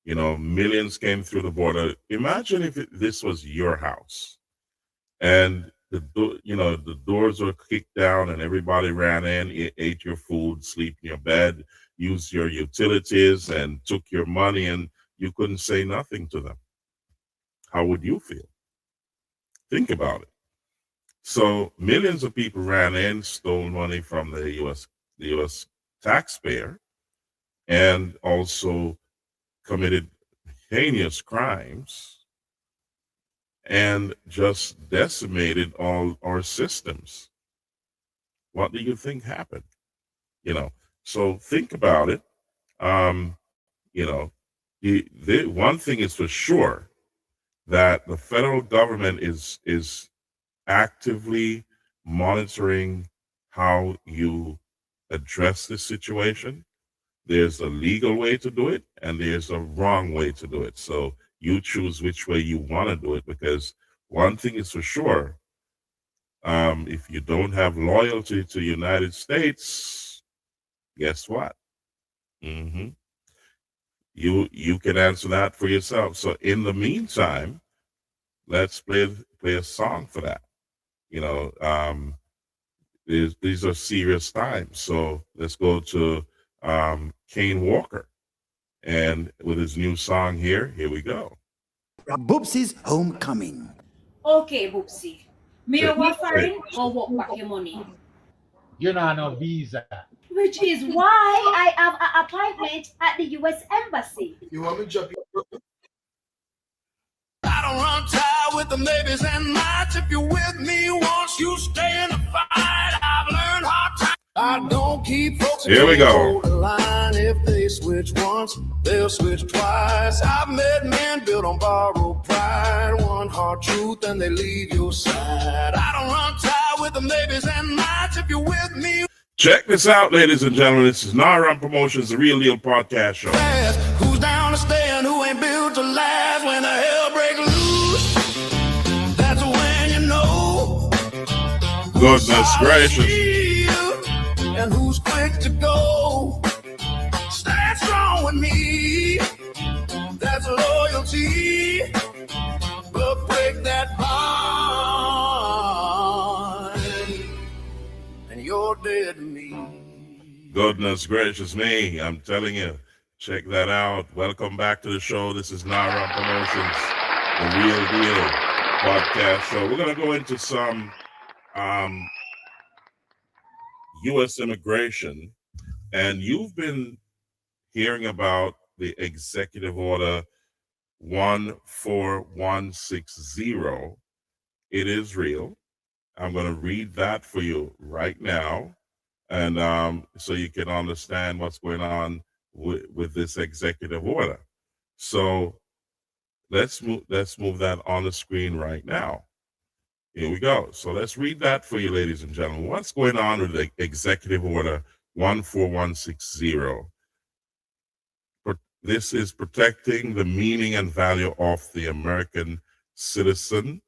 millions came through the border. Imagine if this was your house and the doors were kicked down and everybody ran in, ate your food, sleep in your bed, used your utilities and took your money, and you couldn't say nothing to them. How would you feel? Think about it. So millions of people ran in, stole money from the U.S. taxpayer, and also committed heinous crimes and just decimated all our systems. What do you think happened? So think about it. The one thing is for sure, that the federal government is actively monitoring how you address this situation. There's a legal way to do it and there's a wrong way to do it. So you choose which way you want to do it, because one thing is for sure, if you don't have loyalty to the United States, guess what? You can answer that for yourself. So in the meantime, let's play a song for that. These are serious times. So let's go to Kane Walker, and with his new song here we go. Boopsie's Homecoming. Okay, Boopsie. Me want foreign or walk back your money? You know, no visa. Which is why I have an appointment at the U.S. Embassy. You want me to jump you? I don't run tired with the ladies and nights. If you're with me once, you stay in the fight. I've learned hard time. I don't keep folks. Here we go. The line. If they switch once, they'll switch twice. I've met men build on borrowed pride, one hard truth, and they leave your side. I don't run tight with them babies and nights. If you're with me, check this out, ladies and gentlemen. This is Naram Promotions, the Real Deal Podcast Show. who's down to stay and who ain't built to last? When the hell break loose, that's when you know. Goodness gracious. And who's quick to go? Stand strong with me. That's loyalty. But break that bond, and you're dead to me. Goodness gracious me. I'm telling you. Check that out. Welcome back to the show. This is Naram Promotions, the Real Deal Podcast Show. We're going to go into some U.S. immigration, and you've been hearing about the Executive Order 14160. It is real. I'm going to read that for you right now, and so you can understand what's going on with this executive order. So let's move that on the screen right now. Here we go. So let's read that for you, ladies and gentlemen. What's going on with the Executive Order 14160? This is protecting the meaning and value of the American citizen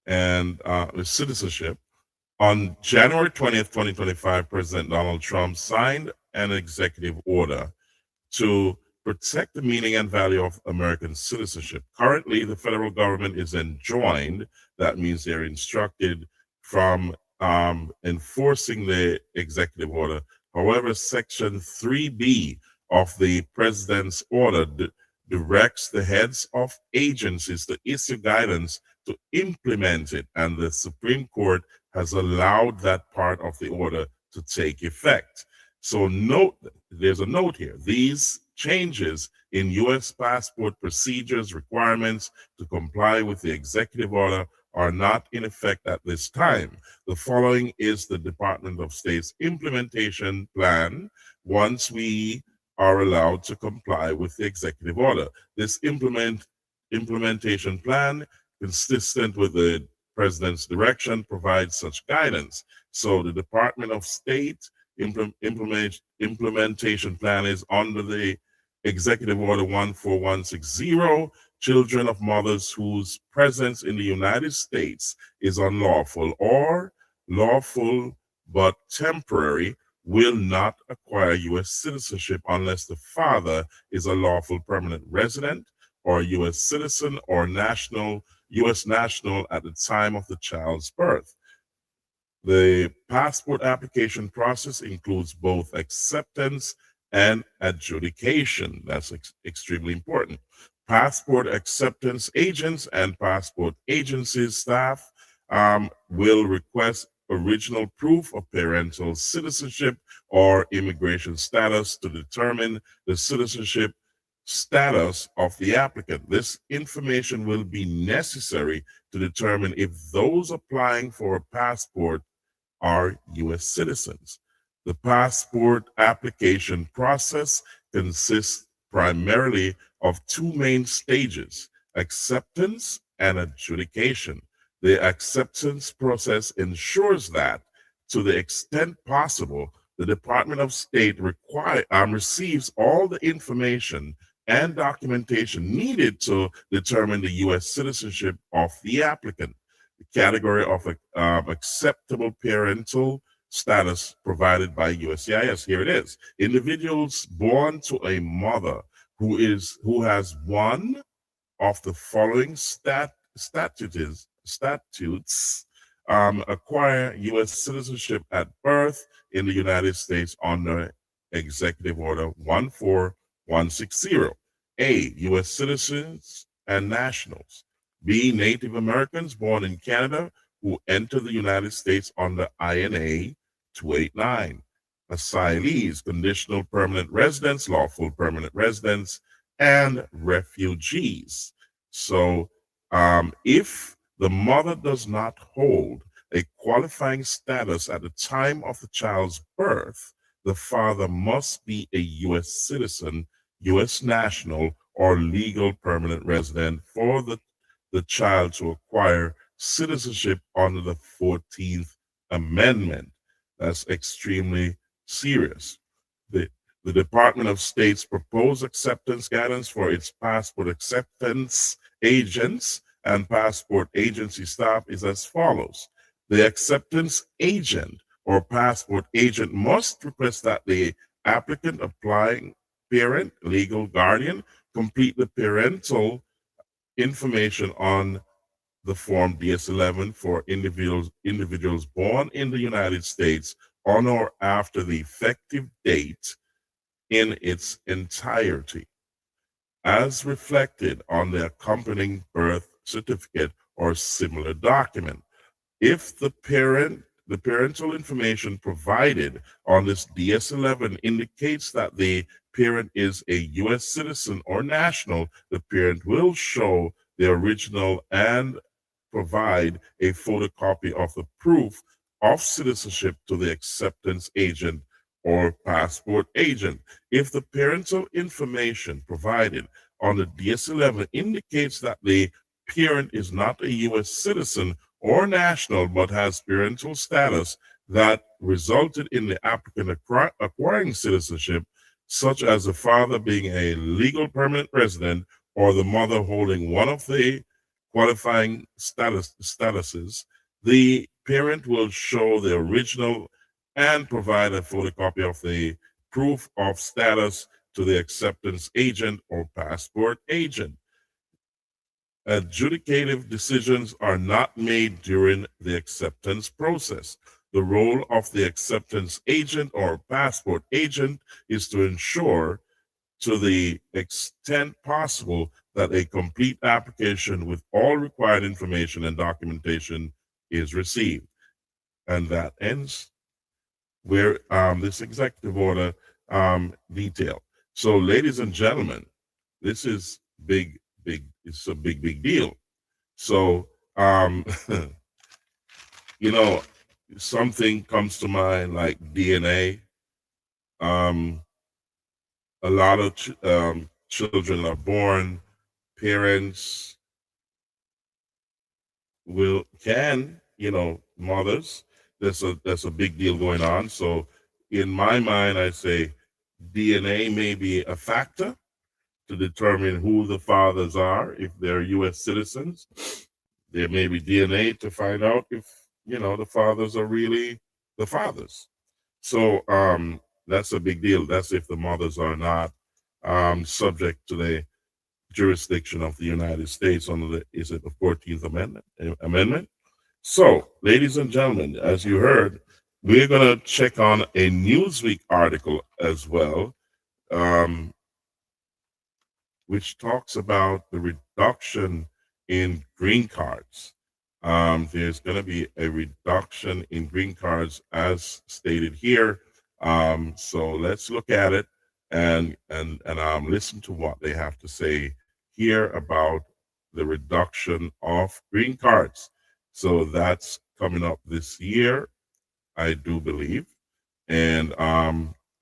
and citizenship. On January 20th, 2025, President Donald Trump signed an executive order to protect the meaning and value of American citizenship. Currently, the federal government is enjoined, that means they're instructed from enforcing the executive order. However, Section 3B of the president's order directs the heads of agencies to issue guidance to implement it, and the Supreme Court has allowed that part of the order to take effect. So there's a note here. These changes in U.S. passport procedures requirements to comply with the executive order are not in effect at this time. The following is the Department of State's implementation plan once we are allowed to comply with the executive order. This implementation plan, consistent with the president's direction, provides such guidance. So the Department of State implementation plan is under the Executive Order 14160. Children of mothers whose presence in the United States is unlawful or lawful but temporary will not acquire U.S. citizenship unless the father is a lawful permanent resident or a U.S. citizen or U.S. national at the time of the child's birth. The passport application process includes both acceptance and adjudication. That's extremely important. Passport acceptance agents and passport agencies staff will request original proof of parental citizenship or immigration status to determine the citizenship status of the applicant. This information will be necessary to determine if those applying for a passport are U.S. citizens. The passport application process consists primarily of two main stages: acceptance and adjudication. The acceptance process ensures that, to the extent possible, the Department of State receives all the information and documentation needed to determine the U.S. citizenship of the applicant. The category of acceptable parental status provided by USCIS. Here it is. Individuals born to a mother who has one of the following statutes acquire U.S. citizenship at birth in the United States under Executive Order 14160. A, U.S. citizens and nationals. B, Native Americans born in Canada who enter the United States under INA 289. Asylees, conditional permanent residents, lawful permanent residents, and refugees. So if the mother does not hold a qualifying status at the time of the child's birth, the father must be a U.S. citizen, U.S. national, or legal permanent resident for the child to acquire citizenship under the 14th Amendment. That's extremely serious. The Department of State's proposed acceptance guidance for its passport acceptance agents and passport agency staff is as follows. The acceptance agent or passport agent must request that the applicant, applying parent, legal guardian, complete the parental information on the Form DS-11 for individuals born in the United States on or after the effective date in its entirety, as reflected on the accompanying birth certificate or similar document. If the parental information provided on this DS-11 indicates that the parent is a U.S. citizen or national, the parent will show the original and provide a photocopy of the proof of citizenship to the acceptance agent or passport agent. If the parental information provided on the DS-11 indicates that the parent is not a U.S. citizen or national but has parental status that resulted in the applicant acquiring citizenship, such as the father being a legal permanent resident or the mother holding one of the qualifying statuses, the parent will show the original and provide a photocopy of the proof of status to the acceptance agent or passport agent. Adjudicative decisions are not made during the acceptance process. The role of the acceptance agent or passport agent is to ensure, to the extent possible, that a complete application with all required information and documentation is received. And that ends where this executive order detail. So, ladies and gentlemen, this is big. It's a big deal. So, you know, something comes to mind like DNA. A lot of children are born, parents mothers. That's a big deal going on. So in my mind, I say DNA may be a factor to determine who the fathers are. If they're U.S. citizens, there may be DNA to find out if, the fathers are really the fathers. So that's a big deal. That's if the mothers are not subject to the jurisdiction of the United States under the 14th Amendment. So, ladies and gentlemen, as you heard, we're going to check on a Newsweek article as well, which talks about the reduction in green cards. There's going to be a reduction in green cards as stated here. So let's look at it and listen to what they have to say here about the reduction of green cards. So that's coming up this year, I do believe. And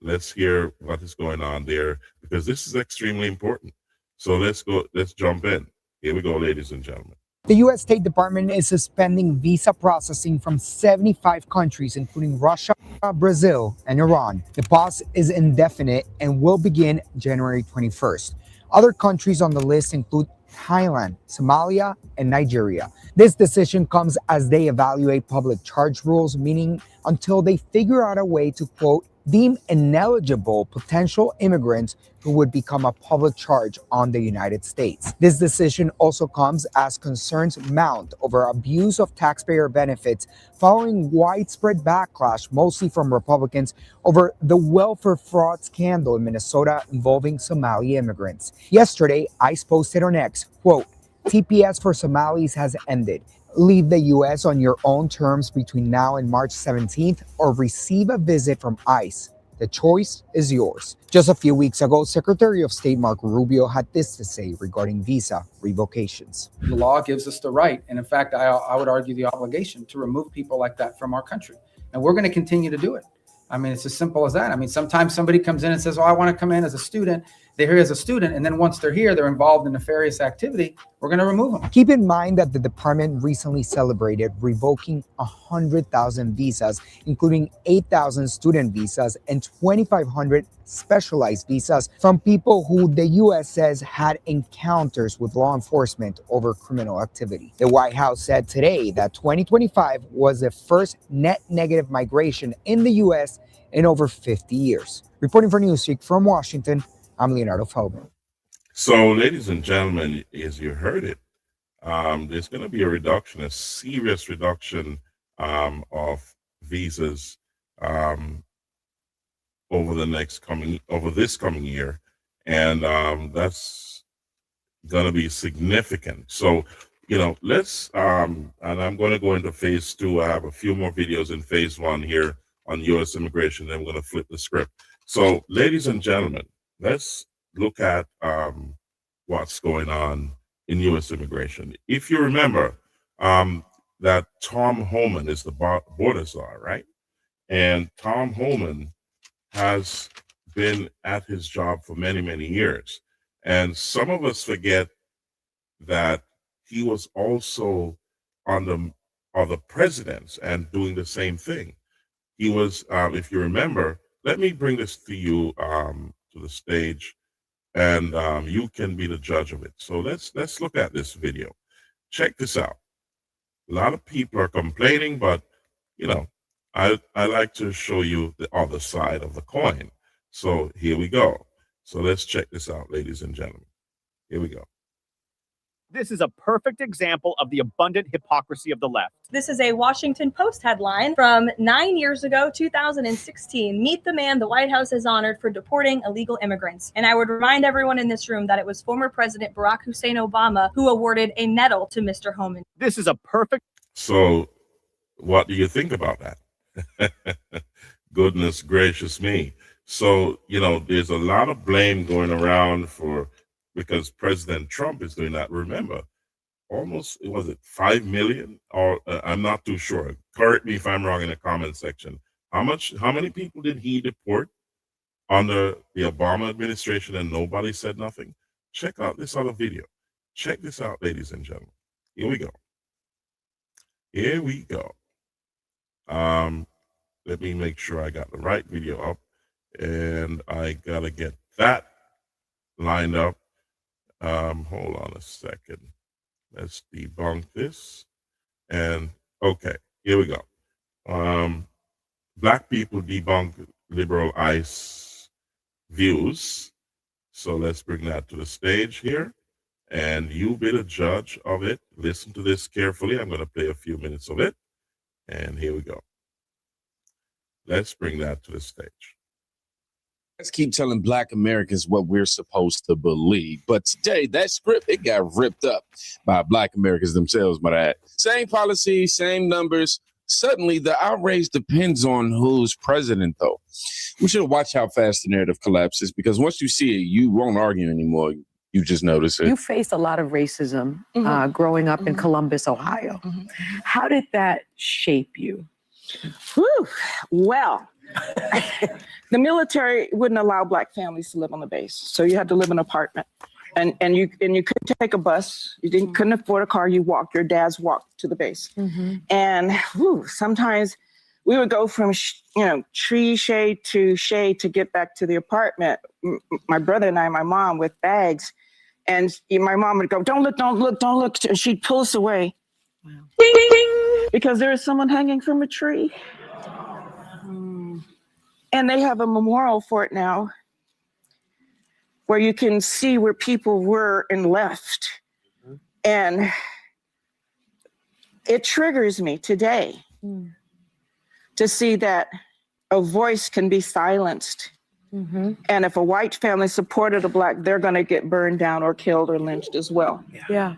let's hear what is going on there, because this is extremely important. So let's jump in. Here we go, ladies and gentlemen. The U.S. State Department is suspending visa processing from 75 countries, including Russia, Brazil, and Iran. The pause is indefinite and will begin January 21st. Other countries on the list include Thailand, Somalia, and Nigeria. This decision comes as they evaluate public charge rules, meaning until they figure out a way to, quote, deem ineligible potential immigrants who would become a public charge on the United States. This decision also comes as concerns mount over abuse of taxpayer benefits following widespread backlash, mostly from Republicans, over the welfare fraud scandal in Minnesota involving Somali immigrants. Yesterday, ICE posted on X, quote, TPS for Somalis has ended. Leave the U.S. on your own terms between now and March 17th or receive a visit from ICE. The choice is yours. Just a few weeks ago, Secretary of State Marco Rubio had this to say regarding visa revocations. The law gives us the right, and in fact, I would argue the obligation to remove people like that from our country. And we're going to continue to do it. I mean, it's as simple as that. I mean, sometimes somebody comes in and says, oh, I want to come in as a student they're here as a student, and then once they're here, they're involved in nefarious activity, we're going to remove them. Keep in mind that the department recently celebrated revoking 100,000 visas, including 8,000 student visas and 2,500 specialized visas from people who the U.S. says had encounters with law enforcement over criminal activity. The White House said today that 2025 was the first net negative migration in the U.S. in over 50 years. Reporting for Newsweek from Washington, I'm Leonardo Feldman. So, ladies and gentlemen, as you heard it, there's going to be a serious reduction of visas over this coming year, and that's going to be significant. So, let's and I'm going to go into phase 2. I have a few more videos in phase 1 here on U.S. immigration. Then we're going to flip the script. So, ladies and gentlemen, let's look at what's going on in U.S. immigration. If you remember that Tom Homan is the border czar, right? And Tom Homan has been at his job for many, many years. And some of us forget that he was also on the other presidents and doing the same thing. He was, if you remember, let me bring this to you to the stage, and you can be the judge of it. So let's look at this video. Check this out. A lot of people are complaining, but I like to show you the other side of the coin. So here we go. So let's check this out, ladies and gentlemen. Here we go. This is a perfect example of the abundant hypocrisy of the left. This is a Washington Post headline from 9 years ago, 2016. Meet the man the White House has honored for deporting illegal immigrants. And I would remind everyone in this room that it was former President Barack Hussein Obama who awarded a medal to Mr. Homan. This is a perfect... So what do you think about that? Goodness gracious me. So, there's a lot of blame going around because President Trump is doing that. Remember, almost, was it 5 million? Or I'm not too sure. Correct me if I'm wrong in the comment section. How many people did he deport under the Obama administration and nobody said nothing? Check out this other video. Check this out, ladies and gentlemen. Here we go. Here we go. Let me make sure I got the right video up, and I gotta get that lined up. Hold on a second. Let's debunk this. And okay, here we go. Black people debunk liberal ICE views. So let's bring that to the stage here. And you be the judge of it. Listen to this carefully. I'm going to play a few minutes of it. And here we go. Let's bring that to the stage. Let's keep telling Black Americans what we're supposed to believe. But today, that script, it got ripped up by Black Americans themselves, might I add. Same policy, same numbers. Suddenly, the outrage depends on who's president, though. We should watch how fast the narrative collapses, because once you see it, you won't argue anymore. You just notice it. You faced a lot of racism growing up in Columbus, Ohio. How did that shape you? Whew. Well, the military wouldn't allow Black families to live on the base, so you had to live in an apartment, and you couldn't take a bus. You couldn't afford a car. You walked. Your dads walked to the base, and sometimes we would go from tree shade to get back to the apartment. My brother and I, my mom, with bags, and my mom would go, "Don't look, don't look, don't look," and she'd pull us away. Wow. Ding, ding, ding, because there is someone hanging from a tree. And they have a memorial for it now where you can see where people were and left. And it triggers me today to see that a voice can be silenced. And if a white family supported a Black, they're going to get burned down or killed or lynched as well. Yeah.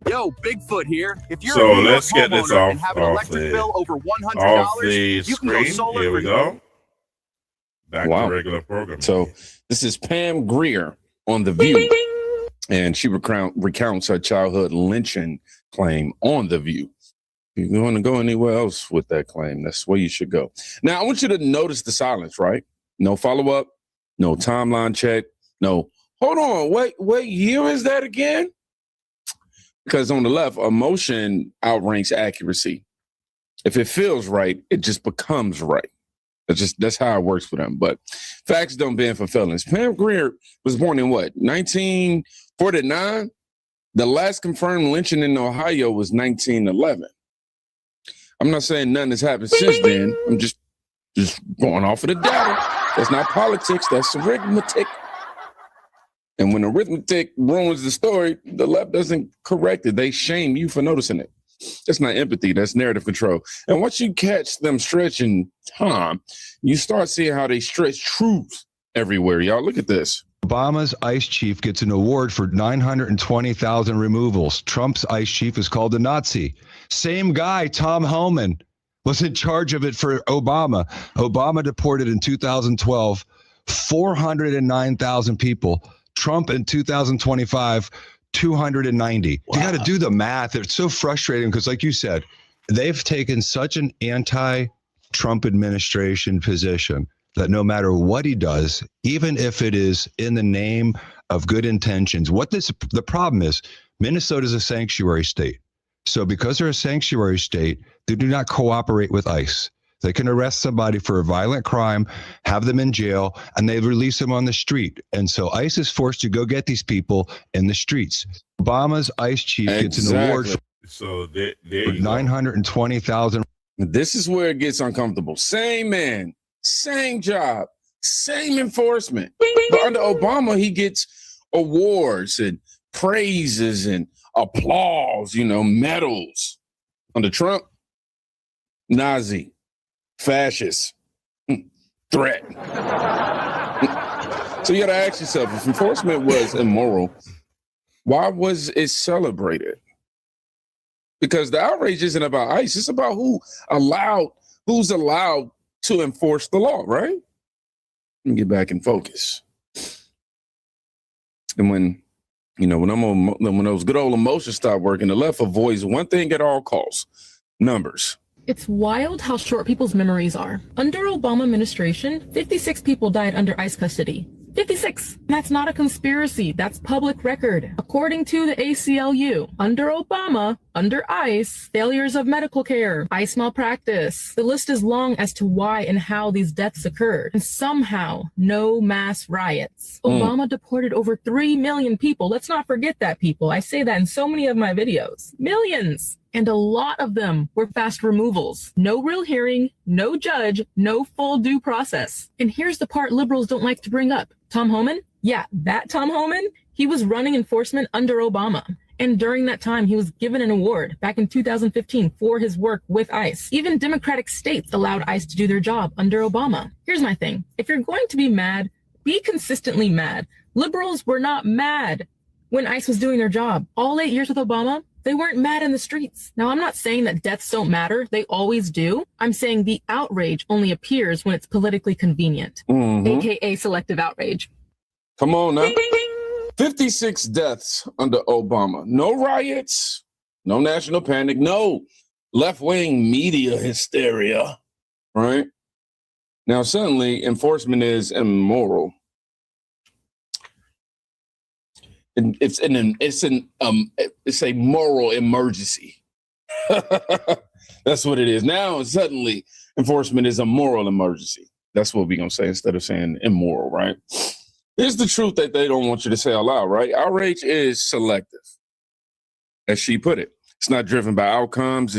Yo, Bigfoot here. If you're So a New let's York get this homeowner off, and have an off electric the, bill over off $100, the you can go screen. solar Here we for go. Back to regular programming. So this is Pam Grier on The View, and she recounts her childhood lynching claim on The View. If you want to go anywhere else with that claim, that's where you should go. Now, I want you to notice the silence, right? No follow-up, no timeline check. No, hold on. What year is that again? Because on the left, emotion outranks accuracy. If it feels right, it just becomes right. That's how it works for them. But facts don't bend for feelings. Pam Grier was born in what, 1949? The last confirmed lynching in Ohio was 1911. I'm not saying nothing has happened since then. I'm just going off of the data. That's not politics. That's arithmetic. And when arithmetic ruins the story, the left doesn't correct it. They shame you for noticing it. That's not empathy. That's narrative control. And once you catch them stretching time, you start seeing how they stretch truth everywhere. Y'all, look at this. Obama's ICE chief gets an award for 920,000 removals. Trump's ICE chief is called a Nazi. Same guy, Tom Homan, was in charge of it for Obama. Obama deported in 2012 409,000 people. Trump in 2025, 290. Wow. You got to do the math. It's so frustrating because, like you said, they've taken such an anti-Trump administration position that no matter what he does, even if it is in the name of good intentions, the problem is Minnesota is a sanctuary state. So because they're a sanctuary state, they do not cooperate with ICE. They can arrest somebody for a violent crime, have them in jail, and they release them on the street. And so ICE is forced to go get these people in the streets. Obama's ICE chief gets an award for So there you go. 920,000. This is where it gets uncomfortable. Same man, same job, same enforcement. But under Obama, he gets awards and praises and applause, medals. Under Trump, Nazi, fascist, threat. So you got to ask yourself, if enforcement was immoral, why was it celebrated? Because the outrage isn't about ICE. It's about who's allowed to enforce the law, right? Let me get back in focus. And when those good old emotions stop working, the left avoids one thing at all costs: numbers. It's wild how short people's memories are. Under Obama administration, 56 people died under ICE custody. 56. That's not a conspiracy. That's public record. According to the ACLU, under Obama, under ICE, failures of medical care, ICE malpractice. The list is long as to why and how these deaths occurred. And somehow, no mass riots. Obama deported over 3 million people. Let's not forget that, people. I say that in so many of my videos. Millions. And a lot of them were fast removals. No real hearing, no judge, no full due process. And here's the part liberals don't like to bring up. Tom Homan? Yeah, that Tom Homan, he was running enforcement under Obama. And during that time, he was given an award back in 2015 for his work with ICE. Even Democratic states allowed ICE to do their job under Obama. Here's my thing. If you're going to be mad, be consistently mad. Liberals were not mad when ICE was doing their job. All 8 years with Obama, they weren't mad in the streets. Now, I'm not saying that deaths don't matter. They always do. I'm saying the outrage only appears when it's politically convenient, AKA selective outrage. Come on now. 56 deaths under Obama. No riots, no national panic, no left-wing media hysteria, right? Now, suddenly, enforcement is immoral. It's a moral emergency. That's what it is. Now, suddenly, enforcement is a moral emergency. That's what we're going to say instead of saying immoral, right? Here's the truth that they don't want you to say out loud, right? Outrage is selective, as she put it. It's not driven by outcomes.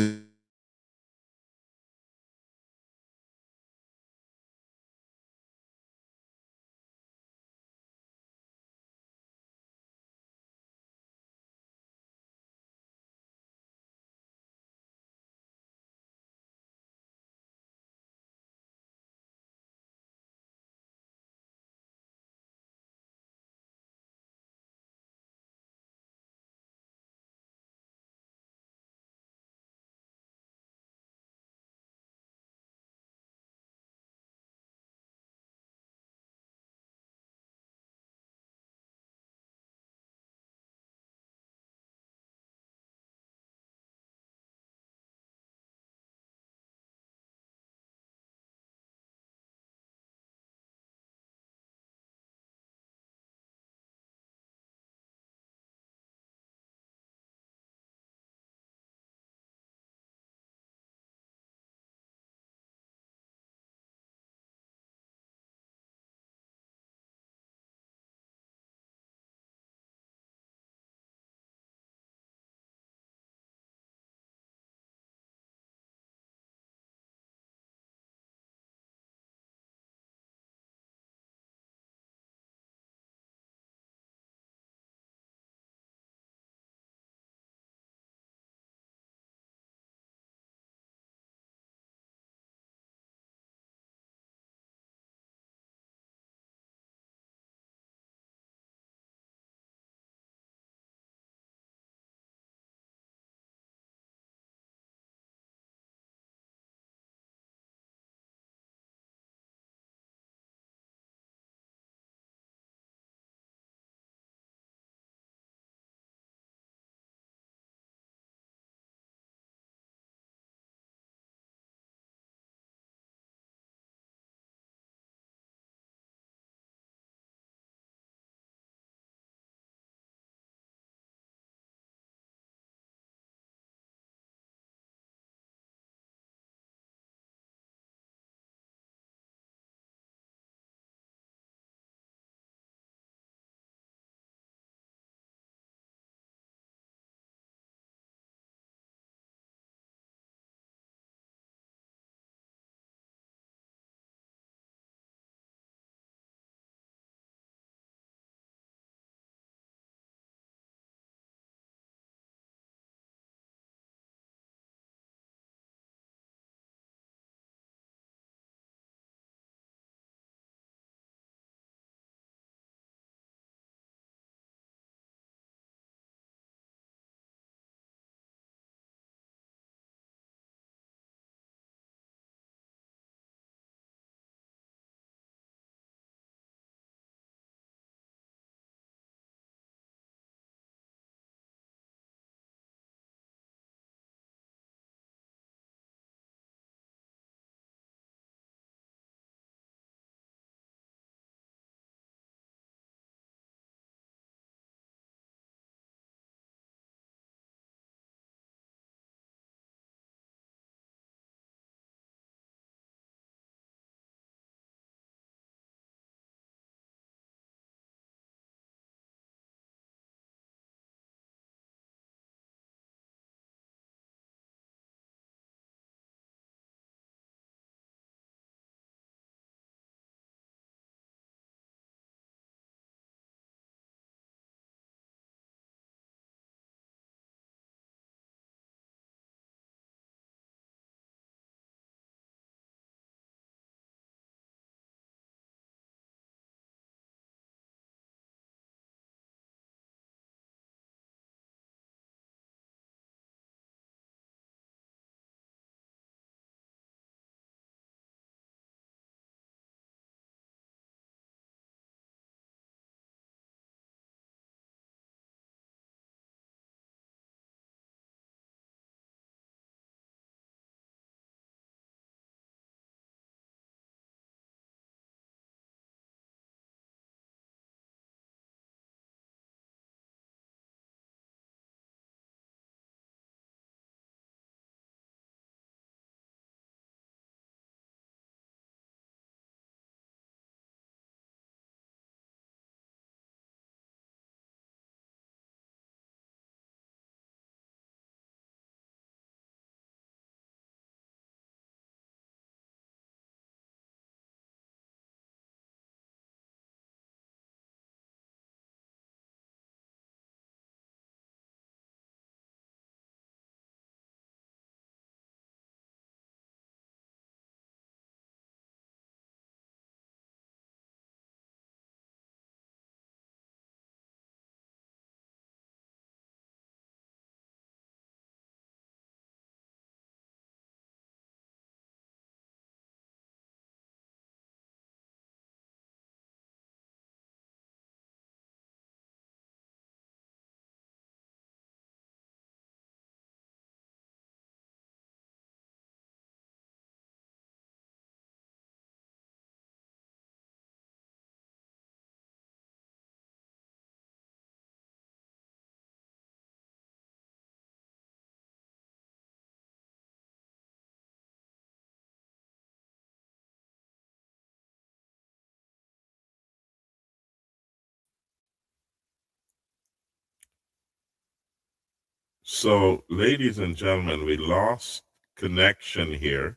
So, ladies and gentlemen, we lost connection here.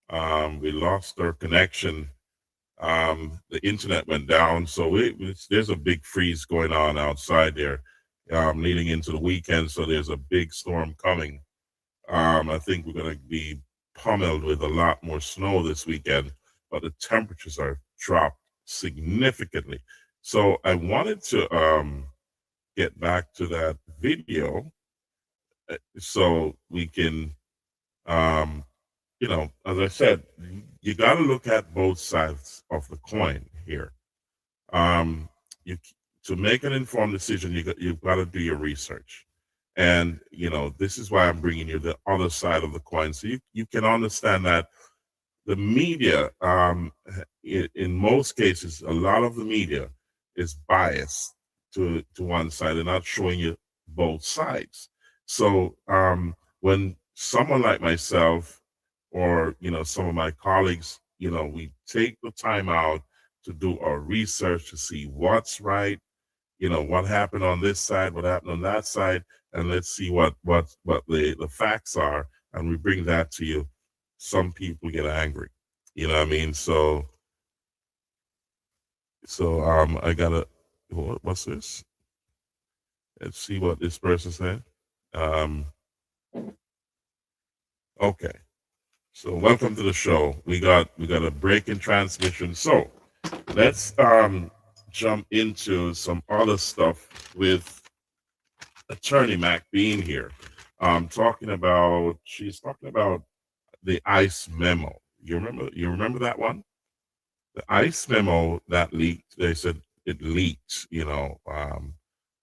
We lost our connection. The internet went down, so there's a big freeze going on outside there, leading into the weekend. So there's a big storm coming. I think we're going to be pummeled with a lot more snow this weekend, but the temperatures are dropped significantly. So I wanted to get back to that video so we can, as I said, you got to look at both sides of the coin here. You to make an informed decision, you've got to do your research. And, this is why I'm bringing you the other side of the coin. So you can understand that the media, in most cases, a lot of the media is biased to one side and not showing you both sides. So when someone like myself or, some of my colleagues, we take the time out to do our research to see what's right, what happened on this side, what happened on that side, and let's see what the facts are, and we bring that to you. Some people get angry, you know what I mean? So I gotta, what's this? Let's see what this person said. Okay, so welcome to the show. We got a break in transmission, so let's jump into some other stuff with Attorney Mac being here. She's talking about the ICE memo. You remember that one? The ICE memo that leaked. They said it leaked.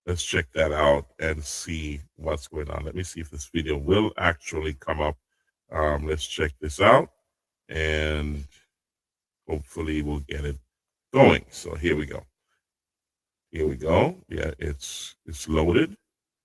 Let's check that out and see what's going on. Let me see if this video will actually come up. Let's check this out, and hopefully we'll get it going. So here we go. Yeah, it's loaded.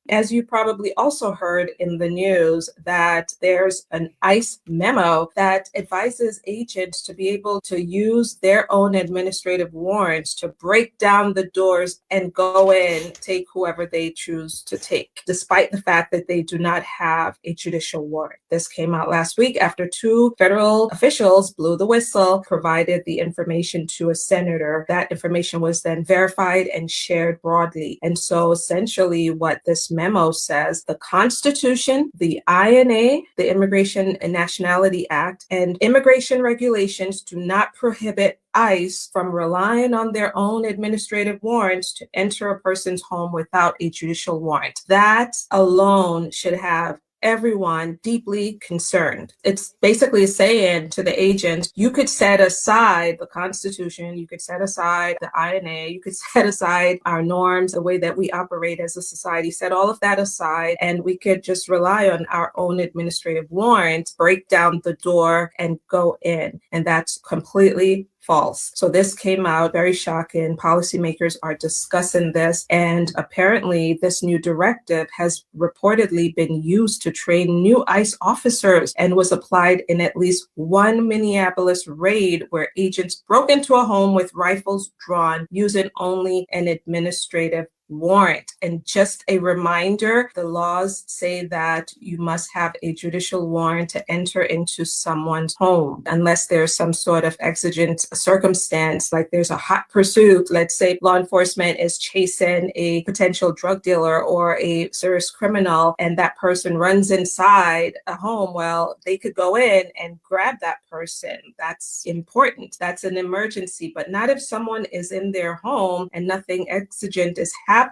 As you probably also heard in the news, that there's an ICE memo that advises agents to be able to use their own administrative warrants to break down the doors and go in, take whoever they choose to take, despite the fact that they do not have a judicial warrant. This came out last week after 2 federal officials blew the whistle, provided the information to a senator. That information was then verified and shared broadly. And so essentially what this memo says, the Constitution, the INA, the Immigration and Nationality Act, and immigration regulations do not prohibit ICE from relying on their own administrative warrants to enter a person's home without a judicial warrant. That alone should have everyone deeply concerned. It's basically saying to the agent, you could set aside the Constitution, you could set aside the INA, you could set aside our norms, the way that we operate as a society, set all of that aside, and we could just rely on our own administrative warrant, break down the door and go in. And that's completely false. So this came out very shocking. Policymakers are discussing this, and apparently this new directive has reportedly been used to train new ICE officers and was applied in at least one Minneapolis raid where agents broke into a home with rifles drawn using only an administrative warrant. And just a reminder, the laws say that you must have a judicial warrant to enter into someone's home unless there's some sort of exigent circumstance, like there's a hot pursuit. Let's say law enforcement is chasing a potential drug dealer or a serious criminal, and that person runs inside a home. Well, they could go in and grab that person. That's important. That's an emergency, but not if someone is in their home and nothing exigent is happening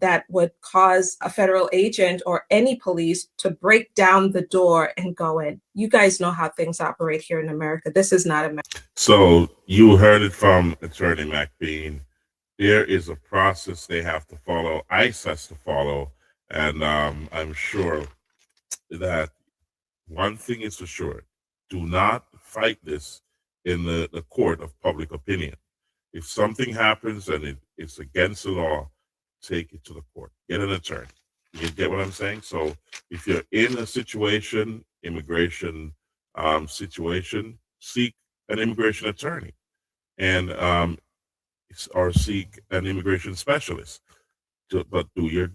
that would cause a federal agent or any police to break down the door and go in. You guys know how things operate here in America. This is not America. So you heard it from Attorney McBean. There is a process they have to follow. ICE has to follow. And I'm sure that one thing is for sure. Do not fight this in the court of public opinion. If something happens and it's against the law, take it to the court. Get an attorney. You get what I'm saying? So if you're in a situation, immigration situation, seek an immigration attorney and or seek an immigration specialist. but do your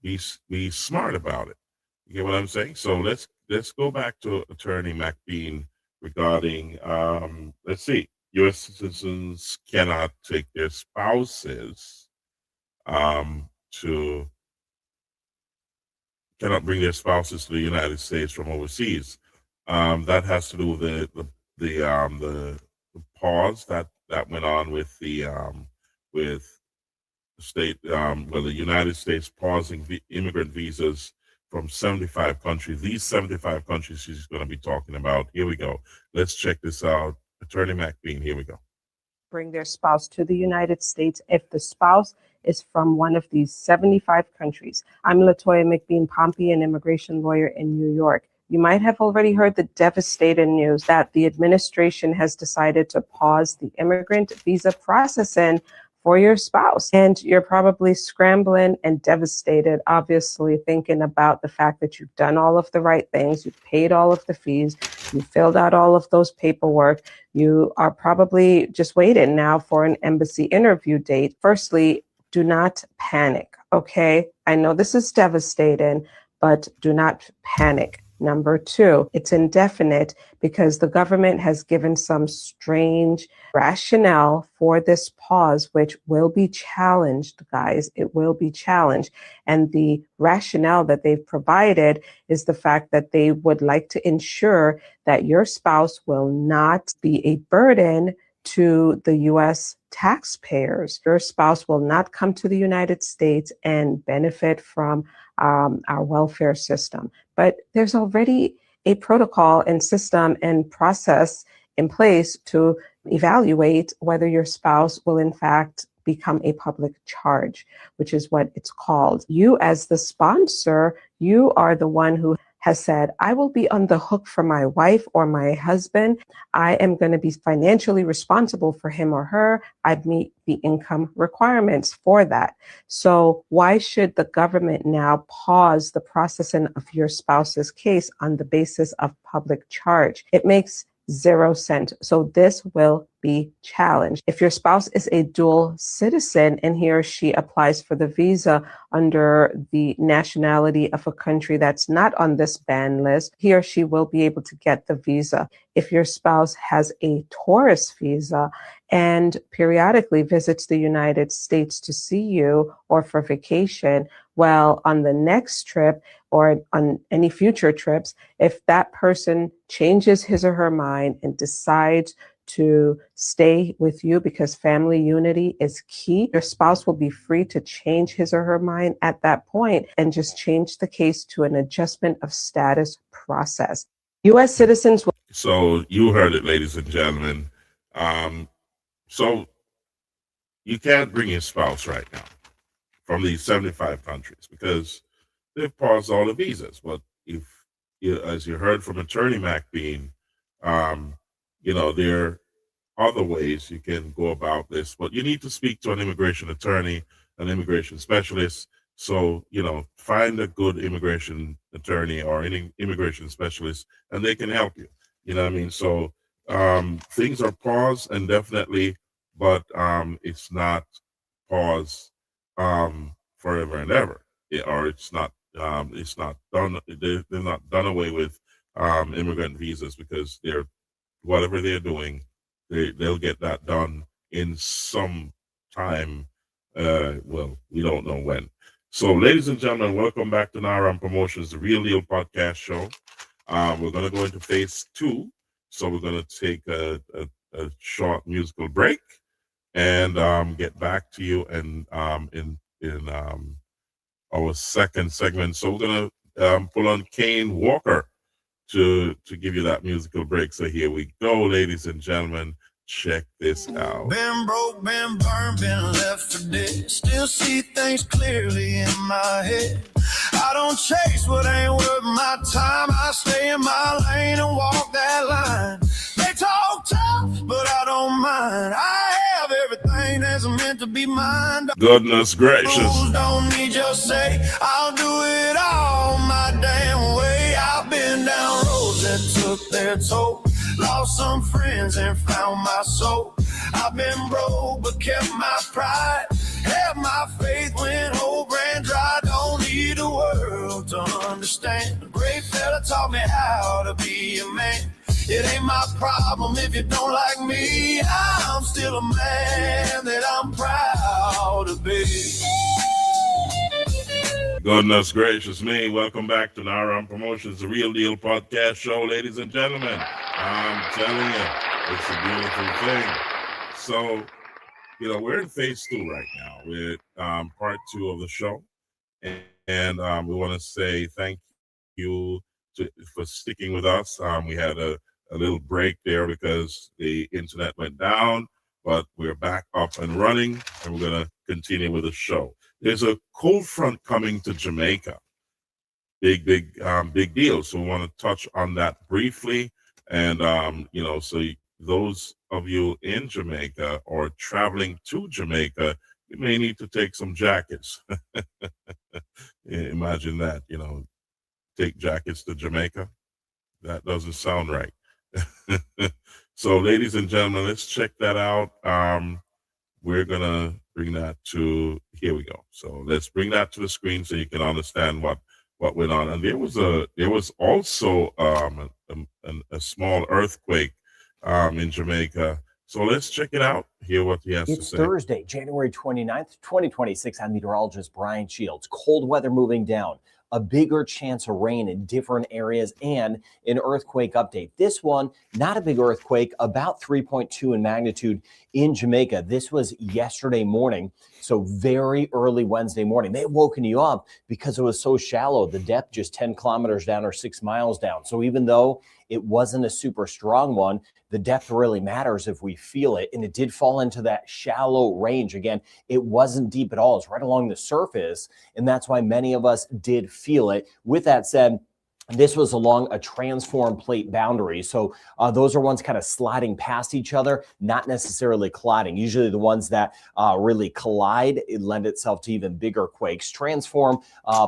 be smart about it. You get what I'm saying? So let's go back to Attorney McBean regarding let's see, U.S. citizens cannot take their spouses to cannot bring their spouses to the United States from overseas. That has to do with the pause that went on with the state, the United States pausing immigrant visas from 75 countries. These 75 countries she's going to be talking about. Here we go. Let's check this out. Attorney McBean, here we go. Bring their spouse to the United States if the spouse is from one of these 75 countries. I'm Latoya McBean Pompey, an immigration lawyer in New York. You might have already heard the devastating news that the administration has decided to pause the immigrant visa processing for your spouse. And you're probably scrambling and devastated, obviously thinking about the fact that you've done all of the right things, you've paid all of the fees, you filled out all of those paperwork. You are probably just waiting now for an embassy interview date. Firstly, do not panic, okay? I know this is devastating, but do not panic. Number two, it's indefinite because the government has given some strange rationale for this pause, which will be challenged, guys. It will be challenged. And the rationale that they've provided is the fact that they would like to ensure that your spouse will not be a burden to the U.S. taxpayers. Your spouse will not come to the United States and benefit from our welfare system. But there's already a protocol and system and process in place to evaluate whether your spouse will in fact become a public charge, which is what it's called. You as the sponsor, you are the one who has said, I will be on the hook for my wife or my husband. I am going to be financially responsible for him or her. I meet the income requirements for that. So why should the government now pause the processing of your spouse's case on the basis of public charge? It makes 0 cents. So this will be challenged. If your spouse is a dual citizen and he or she applies for the visa under the nationality of a country that's not on this ban list, he or she will be able to get the visa. If your spouse has a tourist visa and periodically visits the United States to see you or for vacation, well, on the next trip or on any future trips, if that person changes his or her mind and decides to stay with you because family unity is key, your spouse will be free to change his or her mind at that point and just change the case to an adjustment of status process. U.S. citizens will. So you heard it, ladies and gentlemen. So you can't bring your spouse right now from these 75 countries because they've paused all the visas. But if you, as you heard from Attorney McBean, there are other ways you can go about this, but you need to speak to an immigration attorney, an immigration specialist. So, find a good immigration attorney or any immigration specialist, and they can help you. You know what I mean? So things are paused indefinitely, but it's not paused forever and ever, or it's not done. They're not done away with immigrant visas because whatever they're doing, they'll get that done in some time. Well, we don't know when. So, ladies and gentlemen, welcome back to Naram Promotions, the Real Deal Podcast Show. We're going to go into phase 2. So we're going to take a short musical break and get back to you in our second segment. So we're going to pull on Kane Walker to give you that musical break. So here we go, ladies and gentlemen. Check this out. Been broke, been burned, been left for dead. Still see things clearly in my head. I don't chase what ain't worth my time. I stay in my lane and walk that line. They talk tough, but I don't mind. I have everything that's meant to be mine. Goodness gracious. Don't need your say. I'll do it all my damn way. I've been down roads that took their toll. Lost some friends and found my soul. I've been broke but kept my pride. Have my faith when hope ran dry. Don't need the world to understand. A great fella taught me how to be a man. It ain't my problem if you don't like me. I'm still a man that I'm proud to be. Goodness gracious me. Welcome back to Naram Promotions, the Real Deal podcast show, ladies and gentlemen. I'm telling you, it's a beautiful thing. So, we're in phase 2 right now with part 2 of the show. And we want to say thank you for sticking with us. We had a little break there because the internet went down, but we're back up and running, and we're going to continue with the show. There's a cold front coming to Jamaica. Big deal. So we want to touch on that briefly. And, so those of you in Jamaica or traveling to Jamaica, you may need to take some jackets. Imagine that, take jackets to Jamaica. That doesn't sound right. So, ladies and gentlemen, let's check that out. We're going to bring that to, here we go. So let's bring that to the screen so you can understand what went on. And there was also a small earthquake in Jamaica. So let's check it out, hear what he has to say. It's Thursday, January 29th, 2026. I'm meteorologist Brian Shields. Cold weather moving down. A bigger chance of rain in different areas, and an earthquake update. This one, not a big earthquake, about 3.2 in magnitude in Jamaica. This was yesterday morning, so very early Wednesday morning. They had woken you up because it was so shallow. The depth just 10 kilometers down or 6 miles down. So even though it wasn't a super strong one, the depth really matters if we feel it. And it did fall into that shallow range. Again, it wasn't deep at all. It's right along the surface. And that's why many of us did feel it. With that said, this was along a transform plate boundary. So those are ones kind of sliding past each other, not necessarily colliding. Usually the ones that really collide, it lend itself to even bigger quakes. Transform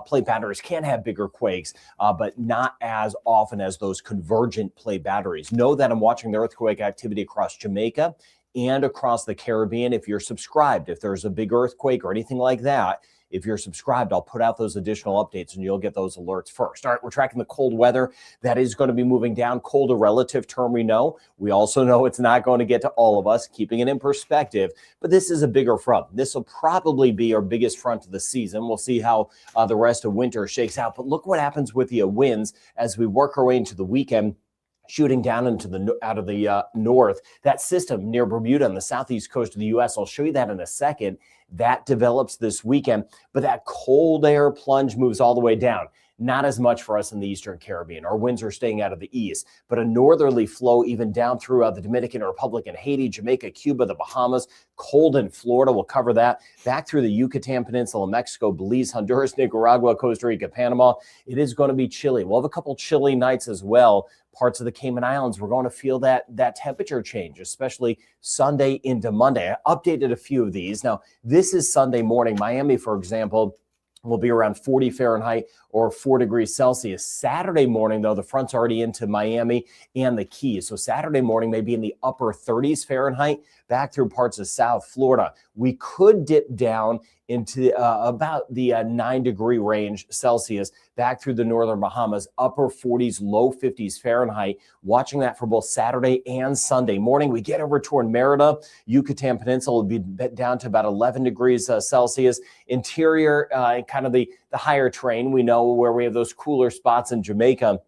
plate boundaries can have bigger quakes, but not as often as those convergent plate boundaries. Know that I'm watching the earthquake activity across Jamaica and across the Caribbean. If you're subscribed, if there's a big earthquake or anything like that, if you're subscribed, I'll put out those additional updates and you'll get those alerts first. All right, we're tracking the cold weather. That is going to be moving down. Cold, a relative term we know. We also know it's not going to get to all of us, keeping it in perspective. But this is a bigger front. This will probably be our biggest front of the season. We'll see how the rest of winter shakes out. But look what happens with the winds as we work our way into the weekend. Shooting down into the out of the north. That system near Bermuda on the southeast coast of the U.S., I'll show you that in a second. That develops this weekend, but that cold air plunge moves all the way down. Not as much for us in the Eastern Caribbean. Our winds are staying out of the east, but a northerly flow even down through the Dominican Republic and Haiti, Jamaica, Cuba, the Bahamas, cold in Florida. We'll cover that. Back through the Yucatan Peninsula, Mexico, Belize, Honduras, Nicaragua, Costa Rica, Panama. It is going to be chilly. We'll have a couple chilly nights as well. Parts of the Cayman Islands, we're going to feel that temperature change, especially Sunday into Monday. I updated a few of these. Now, this is Sunday morning. Miami, for example, will be around 40 Fahrenheit or 4 degrees Celsius. Saturday morning, though, the front's already into Miami and the Keys. So Saturday morning may be in the upper 30s Fahrenheit, back through parts of South Florida. We could dip down into about the 9-degree range Celsius, back through the northern Bahamas, upper 40s, low 50s Fahrenheit. Watching that for both Saturday and Sunday morning. We get over toward Merida, Yucatan Peninsula will be down to about 11 degrees Celsius. Interior, kind of the higher terrain, we know where we have those cooler spots in Jamaica.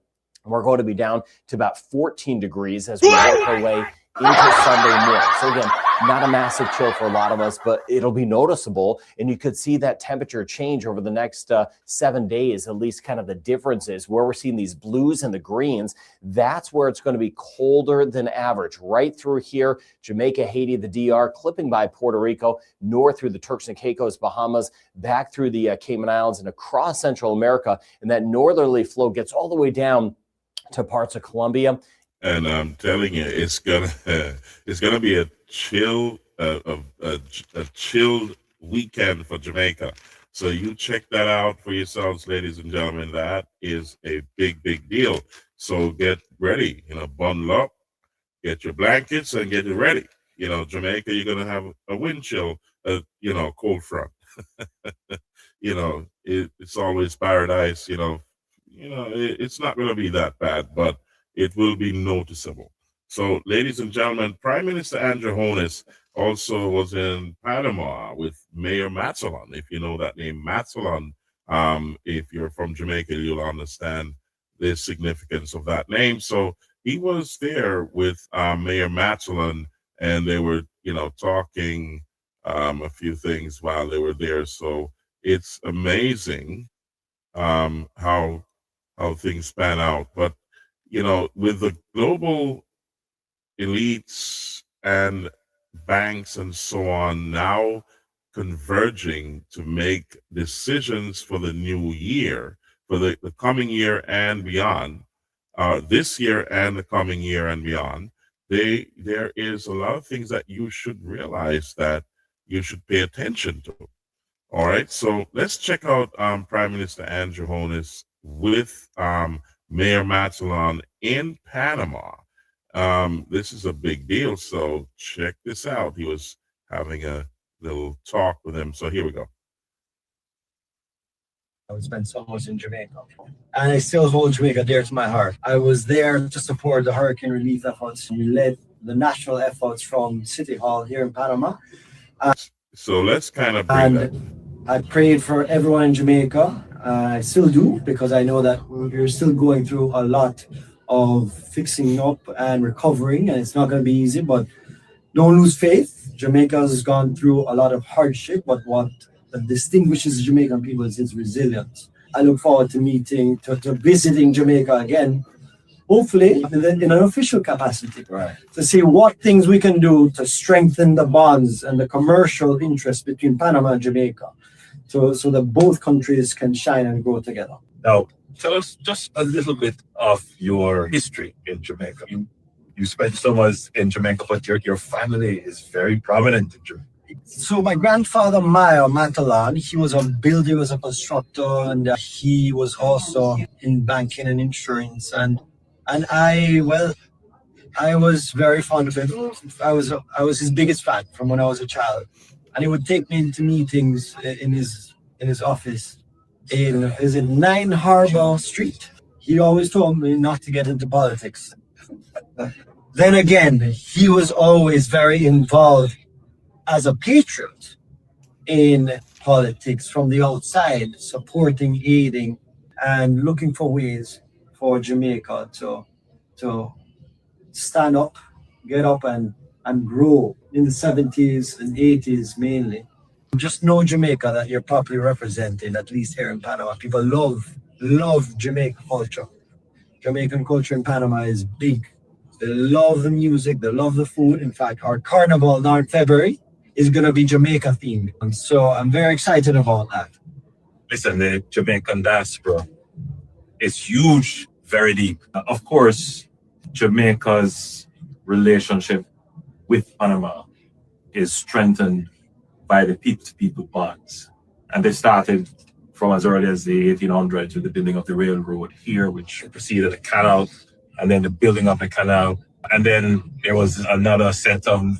We're going to be down to about 14 degrees as we work our way into Sunday morning. So again, not a massive chill for a lot of us, but it'll be noticeable. And you could see that temperature change over the next 7 days, at least kind of the differences where we're seeing these blues and the greens. That's where it's going to be colder than average. Right through here, Jamaica, Haiti, the DR, clipping by Puerto Rico, north through the Turks and Caicos, Bahamas, back through the Cayman Islands and across Central America. And that northerly flow gets all the way down to parts of Colombia. And I'm telling you, it's gonna be a chill, a chilled weekend for Jamaica. So you check that out for yourselves, ladies and gentlemen. That is a big deal. So get ready, bundle up, get your blankets, and get it ready. Jamaica, you're gonna have a wind chill a cold front. It's always paradise. It's not going to be that bad, but it will be noticeable. So, ladies and gentlemen, Prime Minister Andrew Holness also was in Panama with Mayor Matsalon. If you know that name, Matsalon, if you're from Jamaica, you'll understand the significance of that name. So he was there with Mayor Matsalon, and they were, talking a few things while they were there. So it's amazing how things pan out. But with the global elites and banks and so on now converging to make decisions for the new year, for the coming year and beyond, this year and the coming year and beyond, there is a lot of things that you should realize that you should pay attention to. All right, so let's check out Prime Minister Andrew Holness with Mayor Matsalon in Panama. This is a big deal, so check this out. He was having a little talk with him, so here we go. I would spend so much in Jamaica, and I still hold Jamaica dear to my heart. I was there to support the hurricane relief efforts. We led the national efforts from City Hall here in Panama. So let's kind of bring that. I prayed for everyone in Jamaica. I still do, because I know that we're still going through a lot of fixing up and recovering, and it's not going to be easy, but don't lose faith. Jamaica has gone through a lot of hardship, but what distinguishes the Jamaican people is its resilience. I look forward to visiting Jamaica again, hopefully in an official capacity, to see what things we can do to strengthen the bonds and the commercial interest between Panama and Jamaica, so that both countries can shine and grow together. Now, tell us just a little bit of your history in Jamaica. You spent so much in Jamaica, but your family is very prominent in Jamaica. So my grandfather, Mayor Matsalon, he was a builder, he was a constructor, and he was also in banking and insurance. And I was very fond of him. I was his biggest fan from when I was a child. And he would take me into meetings in his office in 9 Harbor Street. He always told me not to get into politics. Then again, he was always very involved as a patriot in politics from the outside, supporting, aiding, and looking for ways for Jamaica to stand up, get up, and grow in the 70s and 80s mainly. Just know Jamaica, that you're properly represented, at least here in Panama. People love Jamaican culture. Jamaican culture in Panama is big. They love the music, they love the food. In fact, our carnival now in February is going to be Jamaica themed. And so I'm very excited about that. Listen, the Jamaican diaspora is huge, very deep. Of course, Jamaica's relationship with Panama is strengthened by the people-to-people bonds. And they started from as early as the 1800s with the building of the railroad here, which preceded the canal, and then the building of the canal. And then there was another set of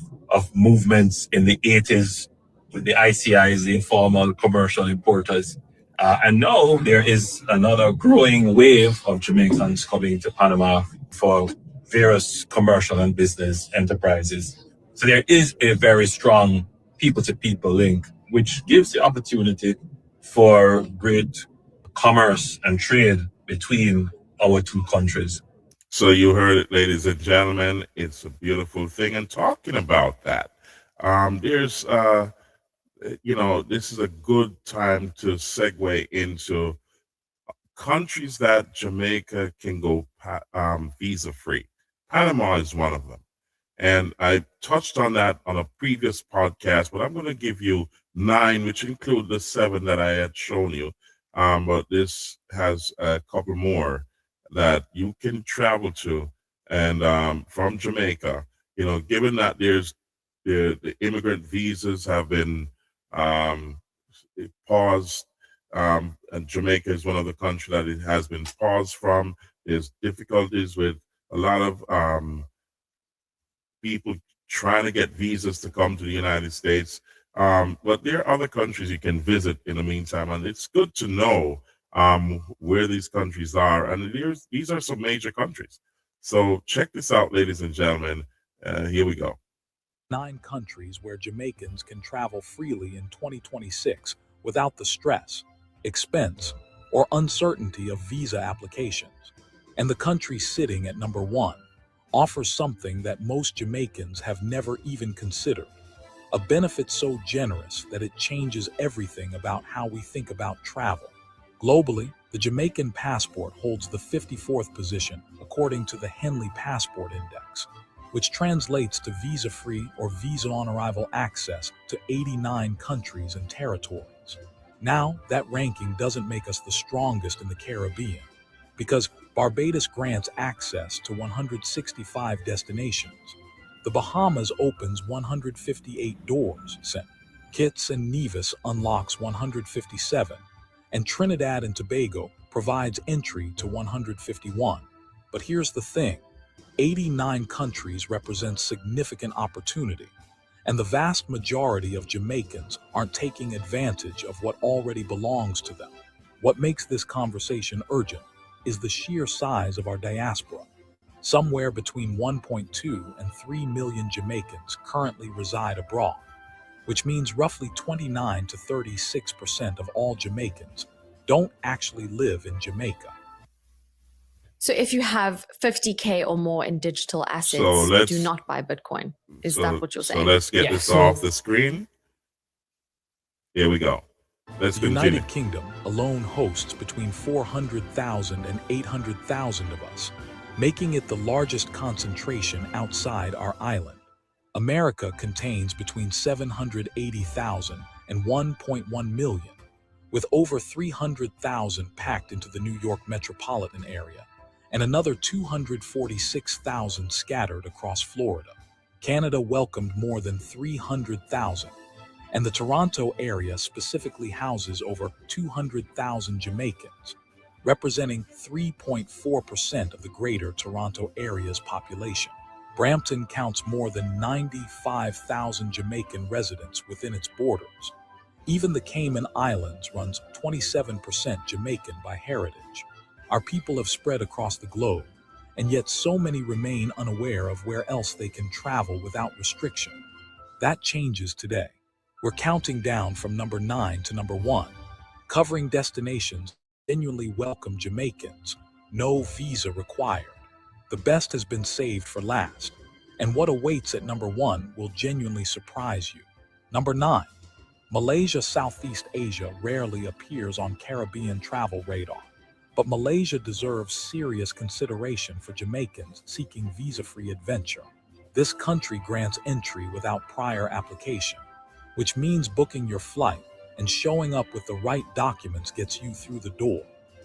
movements in the 80s with the ICIs, the informal commercial importers. And now there is another growing wave of Jamaicans coming to Panama for various commercial and business enterprises. So there is a very strong people-to-people link, which gives the opportunity for great commerce and trade between our two countries. So you heard it, ladies and gentlemen. It's a beautiful thing. And talking about that, there's, this is a good time to segue into countries that Jamaica can go visa-free. Panama is one of them. And I touched on that on a previous podcast, but I'm going to give you 9, which include the 7 that I had shown you. But this has a couple more that you can travel to, and from Jamaica, given that there's the immigrant visas have been paused, and Jamaica is one of the countries that it has been paused from. There's difficulties with a lot of people trying to get visas to come to the United States. But there are other countries you can visit in the meantime, and it's good to know where these countries are. And these are some major countries. So check this out, ladies and gentlemen. Here we go. 9 countries where Jamaicans can travel freely in 2026 without the stress, expense, or uncertainty of visa applications. And the country sitting at number 1 offers something that most Jamaicans have never even considered. A benefit so generous that it changes everything about how we think about travel. Globally, the Jamaican passport holds the 54th position according to the Henley Passport Index, which translates to visa-free or visa-on-arrival access to 89 countries and territories. Now, that ranking doesn't make us the strongest in the Caribbean, because Barbados grants access to 165 destinations. The Bahamas opens 158 doors, St. Kitts and Nevis unlocks 157, and Trinidad and Tobago provides entry to 151. But here's the thing, 89 countries represent significant opportunity, and the vast majority of Jamaicans aren't taking advantage of what already belongs to them. What makes this conversation urgent is the sheer size of our diaspora. Somewhere between 1.2 and 3 million Jamaicans currently reside abroad, which means roughly 29 to 36% of all Jamaicans don't actually live in Jamaica. So if you have 50K or more in digital assets, do not buy Bitcoin. Is that what you're saying? So let's get this off the screen. Here we go. Let's The continue. United Kingdom alone hosts between 400,000 and 800,000 of us, making it the largest concentration outside our island. America contains between 780,000 and 1.1 million, with over 300,000 packed into the New York metropolitan area, and another 246,000 scattered across Florida. Canada welcomed more than 300,000, and the Toronto area specifically houses over 200,000 Jamaicans, representing 3.4% of the greater Toronto area's population. Brampton counts more than 95,000 Jamaican residents within its borders. Even the Cayman Islands runs 27% Jamaican by heritage. Our people have spread across the globe, and yet so many remain unaware of where else they can travel without restriction. That changes today. We're counting down from number 9 to number 1, covering destinations genuinely welcome Jamaicans, no visa required. The best has been saved for last, and what awaits at number 1 will genuinely surprise you. Number 9, Malaysia, Southeast Asia rarely appears on Caribbean travel radar, but Malaysia deserves serious consideration for Jamaicans seeking visa-free adventure. This country grants entry without prior application, which means booking your flight and showing up with the right documents gets you through the door.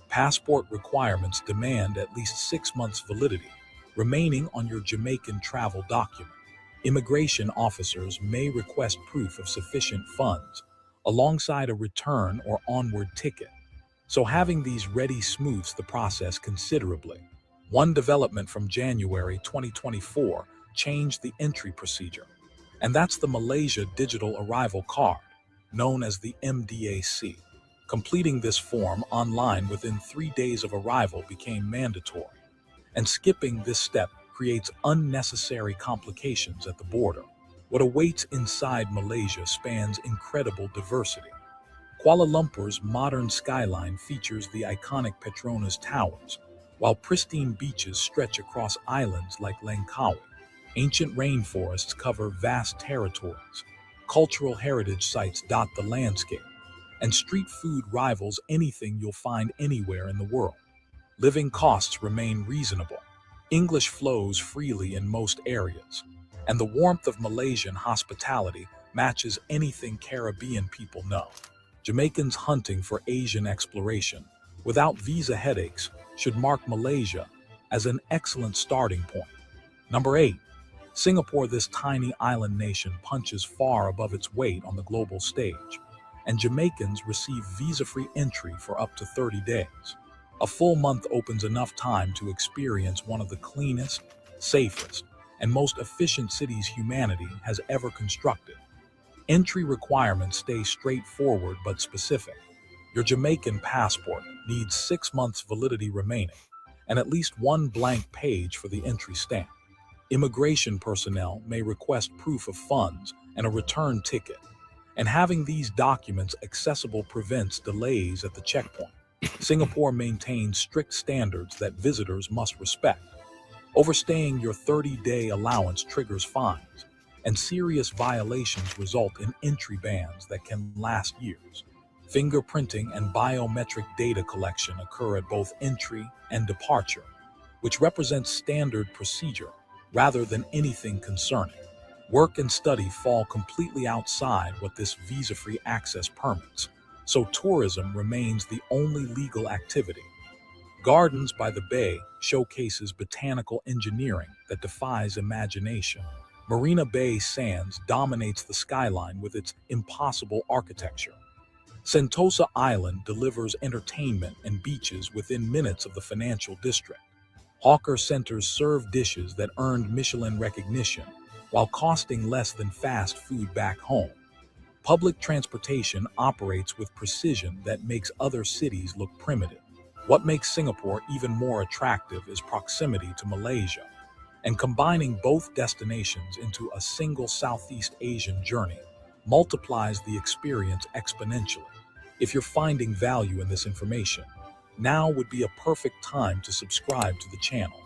Passport requirements demand at least 6 months validity, remaining on your Jamaican travel document. Immigration officers may request proof of sufficient funds, alongside a return or onward ticket. So having these ready smooths the process considerably. One development from January 2024 changed the entry procedure, and that's the Malaysia Digital Arrival Card, known as the MDAC. Completing this form online within 3 days of arrival became mandatory, and skipping this step creates unnecessary complications at the border. What awaits inside Malaysia spans incredible diversity. Kuala Lumpur's modern skyline features the iconic Petronas Towers, while pristine beaches stretch across islands like Langkawi. Ancient rainforests cover vast territories. Cultural heritage sites dot the landscape, and street food rivals anything you'll find anywhere in the world. Living costs remain reasonable. English flows freely in most areas, and the warmth of Malaysian hospitality matches anything Caribbean people know. Jamaicans hunting for Asian exploration without visa headaches should mark Malaysia as an excellent starting point. Number 8, Singapore, this tiny island nation, punches far above its weight on the global stage, and Jamaicans receive visa-free entry for up to 30 days. A full month opens enough time to experience one of the cleanest, safest, and most efficient cities humanity has ever constructed. Entry requirements stay straightforward but specific. Your Jamaican passport needs 6 months validity remaining, and at least one blank page for the entry stamp. Immigration personnel may request proof of funds and a return ticket, and having these documents accessible prevents delays at the checkpoint. Singapore maintains strict standards that visitors must respect. Overstaying your 30-day allowance triggers fines, and serious violations result in entry bans that can last years. Fingerprinting and biometric data collection occur at both entry and departure, which represents standard procedure rather than anything concerning. Work and study fall completely outside what this visa-free access permits, so tourism remains the only legal activity. Gardens by the Bay showcases botanical engineering that defies imagination. Marina Bay Sands dominates the skyline with its impossible architecture. Sentosa Island delivers entertainment and beaches within minutes of the financial district. Hawker centers serve dishes that earned Michelin recognition while costing less than fast food back home. Public transportation operates with precision that makes other cities look primitive. What makes Singapore even more attractive is proximity to Malaysia, and combining both destinations into a single Southeast Asian journey multiplies the experience exponentially. If you're finding value in this information, now would be a perfect time to subscribe to the channel.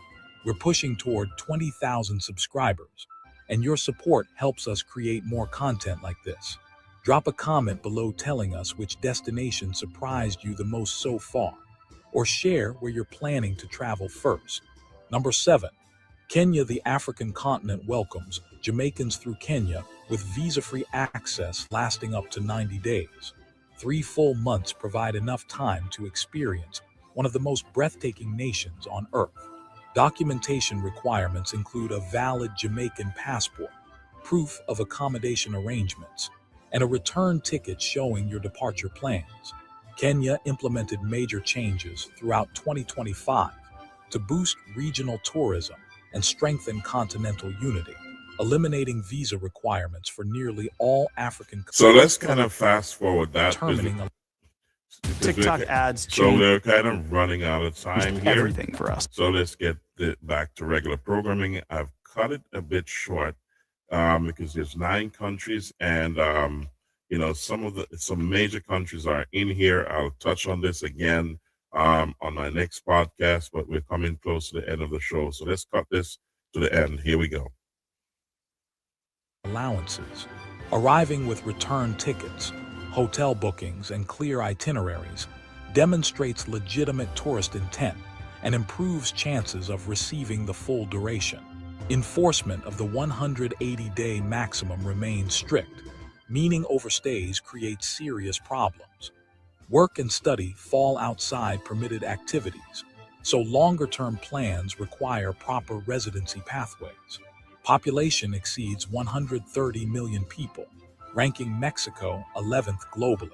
We're pushing toward 20,000 subscribers, and your support helps us create more content like this. Drop a comment below telling us which destination surprised you the most so far, or share where you're planning to travel first. Number 7. Kenya. The African continent welcomes Jamaicans through Kenya with visa-free access lasting up to 90 days. 3 full months provide enough time to experience one of the most breathtaking nations on Earth. Documentation requirements include a valid Jamaican passport, proof of accommodation arrangements, and a return ticket showing your departure plans. Kenya implemented major changes throughout 2025 to boost regional tourism and strengthen continental unity, eliminating visa requirements for nearly all African countries. So let's kind of fast forward that. TikTok ads So change we're kind of running out of time here. everything for us. So let's get back to regular programming. I've cut it a bit short because there's 9 countries, and you know, some major countries are in here. I'll touch on this again on my next podcast, but we're coming close to the end of the show. So let's cut this to the end. Here we go. Allowances, arriving with return tickets, hotel bookings, and clear itineraries demonstrates legitimate tourist intent and improves chances of receiving the full duration. Enforcement of the 180-day maximum remains strict, meaning overstays create serious problems. Work and study fall outside permitted activities, so longer-term plans require proper residency pathways. Population exceeds 130 million people, ranking Mexico 11th globally.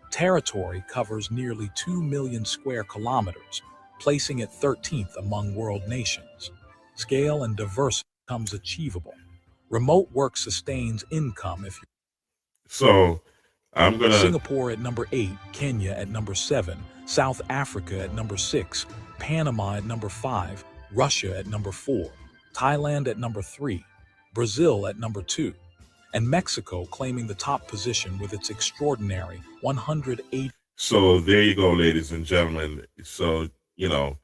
Territory covers nearly 2 million square kilometers, placing it 13th among world nations. Scale and diversity becomes achievable. Remote work sustains income if you... So I'm gonna... Singapore at number 8, Kenya at number 7, South Africa at number 6, Panama at number 5, Russia at number 4, Thailand at number 3, Brazil at number 2, and Mexico claiming the top position with its extraordinary 180. So there you go, ladies and gentlemen. So, you know,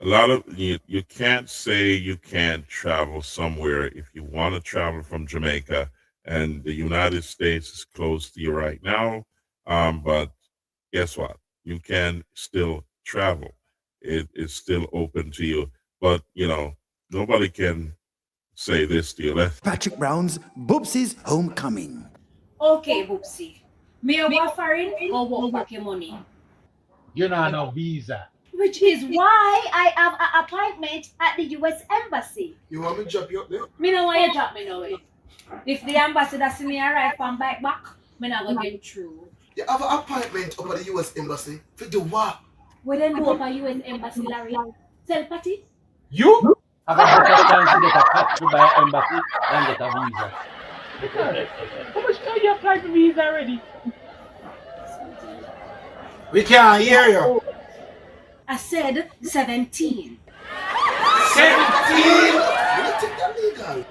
a lot of you can't say you can't travel somewhere if you want to travel from Jamaica, and the United States is close to you right now. But guess what? You can still travel. It is still open to you. But, you know, nobody can say this to you. Patrick Brown's Boopsy's Homecoming. Okay, Boopsy. May I go foreign or walk back your money? You know, no visa. Which is why I have an appointment at the U.S. Embassy. You want me to drop you up there? Me know why you drop me now. If the ambassador see me arrive from back, me not gonna get through. You have an appointment over the U.S. Embassy. For the what? We then go over U.S. Embassy, Larry. Tell Patty. You have a better chance to get a pass to buy embassy than get a visa. Because how much time you applied for visa already? We can't hear you. I said 17. 17?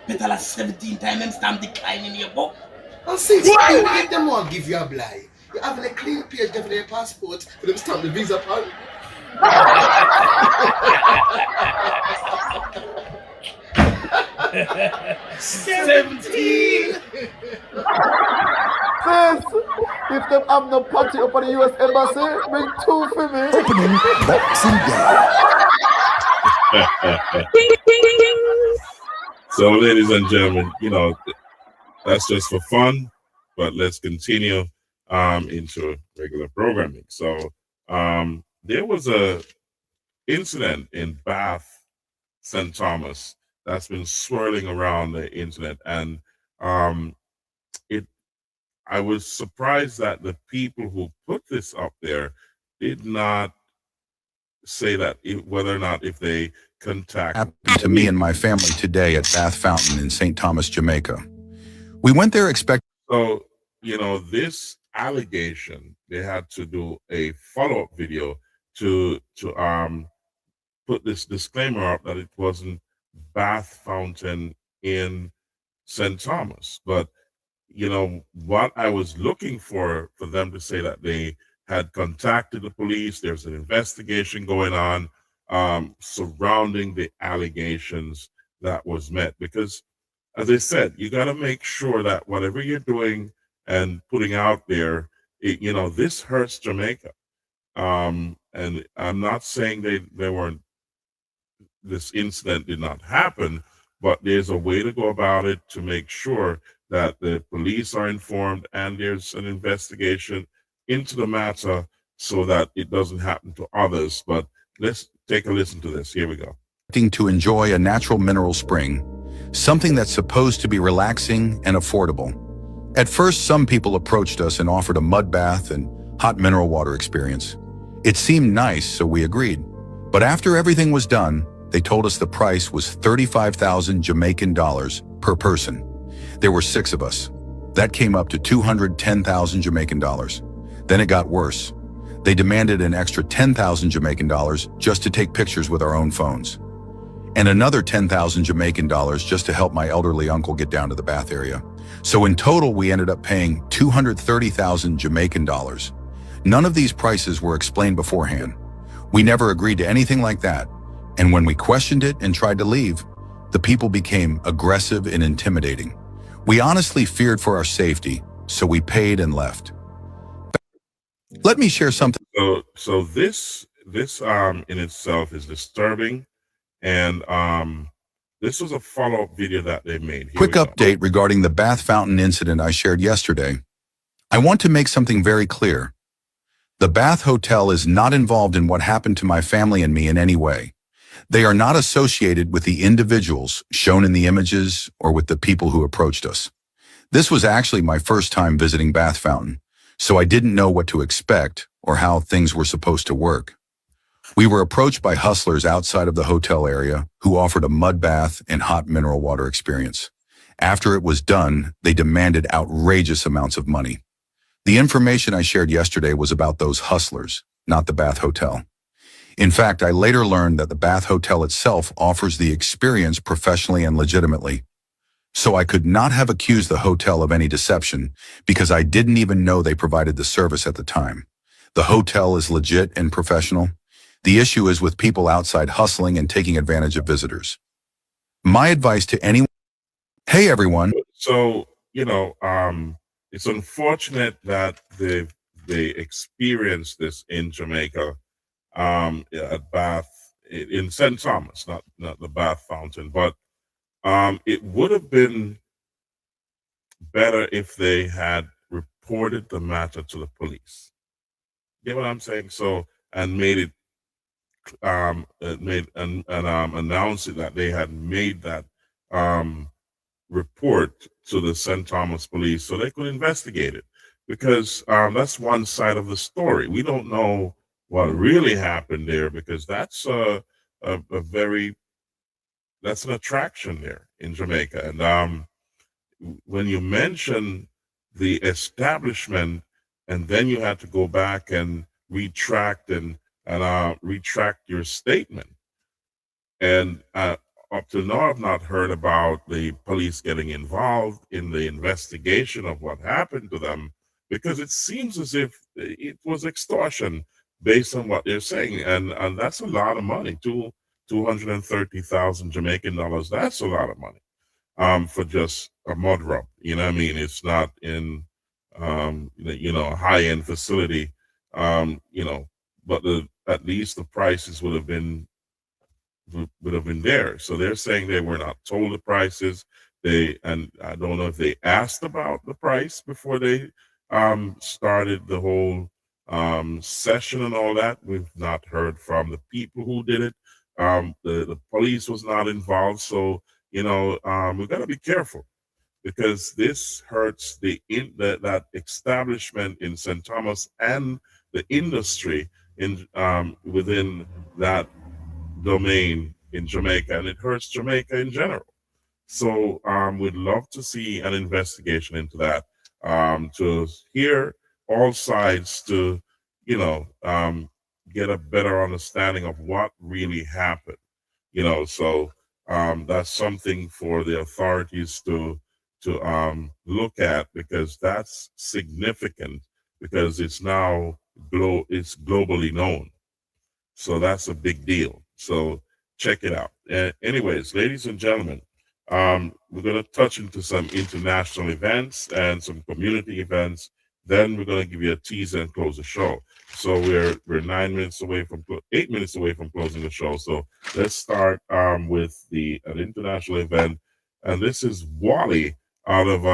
Better than 17 times them stamp decline in your book. And since if them won't give you a blind, you having a clean page there for their passport for them stamp the visa on. 17! If them have no party up at the US Embassy, bring 2 for me. Opening Boxing Day. So, ladies and gentlemen, that's just for fun, but let's continue into regular programming. So, there was a incident in Bath, St. Thomas, that's been swirling around the internet, and I was surprised that the people who put this up there did not say that whether or not if they contact happened to me and my family today at Bath Fountain in St. Thomas, Jamaica. We went there expecting. So, this allegation, they had to do a follow-up video to put this disclaimer up that it wasn't Bath Fountain in St. Thomas. But, what I was looking for them to say that they had contacted the police, there's an investigation going on surrounding the allegations that was met. Because, as I said, you got to make sure that whatever you're doing and putting out there, this hurts Jamaica. And I'm not saying this incident did not happen, but there's a way to go about it to make sure that the police are informed and there's an investigation into the matter so that it doesn't happen to others. But let's take a listen to this. Here we go. To enjoy a natural mineral spring, something that's supposed to be relaxing and affordable. At first, some people approached us and offered a mud bath and hot mineral water experience. It seemed nice, so we agreed. But after everything was done, they told us the price was 35,000 Jamaican dollars per person. There were 6 of us. That came up to 210,000 Jamaican dollars. Then it got worse. They demanded an extra 10,000 Jamaican dollars just to take pictures with our own phones. And another 10,000 Jamaican dollars just to help my elderly uncle get down to the bath area. So in total, we ended up paying 230,000 Jamaican dollars. None of these prices were explained beforehand. We never agreed to anything like that. And when we questioned it and tried to leave, the people became aggressive and intimidating. We honestly feared for our safety, so we paid and left. Let me share something. So this in itself is disturbing, and this was a follow-up video that they made. Quick update regarding the Bath Fountain incident I shared yesterday. I want to make something very clear. The Bath Hotel is not involved in what happened to my family and me in any way. They are not associated with the individuals shown in the images or with the people who approached us. This was actually my first time visiting Bath Fountain, so I didn't know what to expect or how things were supposed to work. We were approached by hustlers outside of the hotel area who offered a mud bath and hot mineral water experience. After it was done, they demanded outrageous amounts of money. The information I shared yesterday was about those hustlers, not the Bath Hotel. In fact, I later learned that the Bath Hotel itself offers the experience professionally and legitimately. So I could not have accused the hotel of any deception because I didn't even know they provided the service at the time. The hotel is legit and professional. The issue is with people outside hustling and taking advantage of visitors. My advice to anyone... Hey, everyone. So, it's unfortunate that they experienced this in Jamaica. At Bath in St. Thomas, not the Bath Fountain, but it would have been better if they had reported the matter to the police. You know what I'm saying? So, and made it announced it that they had made that report to the St. Thomas police so they could investigate it, because that's one side of the story. We don't know what really happened there, because that's that's an attraction there in Jamaica, and when you mention the establishment, and then you had to go back and retract and retract your statement. And up to now, I've not heard about the police getting involved in the investigation of what happened to them, because it seems as if it was extortion based on what they're saying. And that's a lot of money, 230,000 Jamaican dollars. That's a lot of money for just a mud rub. You know what I mean? It's not in, a high-end facility, but at least the prices would have been there. So they're saying they were not told the prices. And I don't know if they asked about the price before they started the whole session and all that. We've not heard from the people who did it. The police was not involved. So, we've got to be careful, because this hurts that establishment in St. Thomas and the industry within that domain in Jamaica, and it hurts Jamaica in general. So we'd love to see an investigation into that, to hear all sides, to get a better understanding of what really happened. So that's something for the authorities to look at, because that's significant, because it's now it's globally known. So that's a big deal. So check it out. Anyways, ladies and gentlemen, we're going to touch into some international events and some community events. Then we're going to give you a teaser and close the show. So we're 8 minutes away from closing the show. So let's start with an international event. And this is Wally out of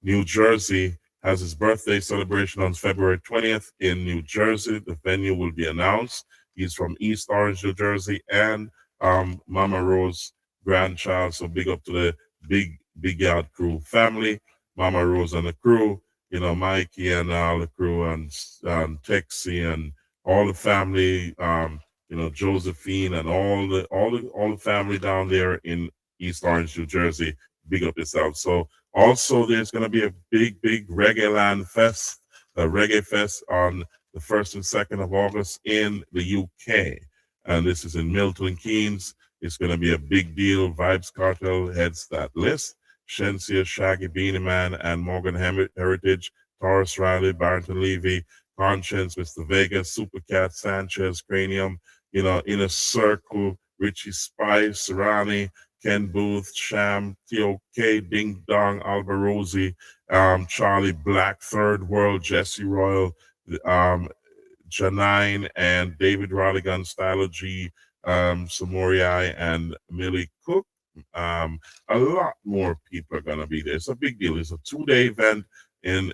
New Jersey. Has his birthday celebration on February 20th in New Jersey. The venue will be announced. He's from East Orange, New Jersey, and Mama Rose grandchild. So big up to the Big Yard Crew family, Mama Rose and the crew, Mikey and all the crew, and Texie and all the family, Josephine and all the family down there in East Orange, New Jersey. Big up yourself. So also there's going to be a big Reggae Land Fest, a Reggae Fest on the 1st and 2nd of August in the UK. And this is in Milton Keynes. It's going to be a big deal. Vibes Cartel heads that list. Shensia, Shaggy, Beanie Man, and Morgan Heritage, Taurus Riley, Barrington Levy, Conscience, Mr. Vega, Supercat, Sanchez, Cranium, Inner Circle, Richie Spice, Rani, Ken Booth, Sham, T.O.K., Ding Dong, Albarosi, Charlie Black, Third World, Jesse Royal, Janine and David Rodigan, Stylo G, Samorii and Millie Cook. A lot more people are gonna be there. It's a big deal. It's a 2-day event in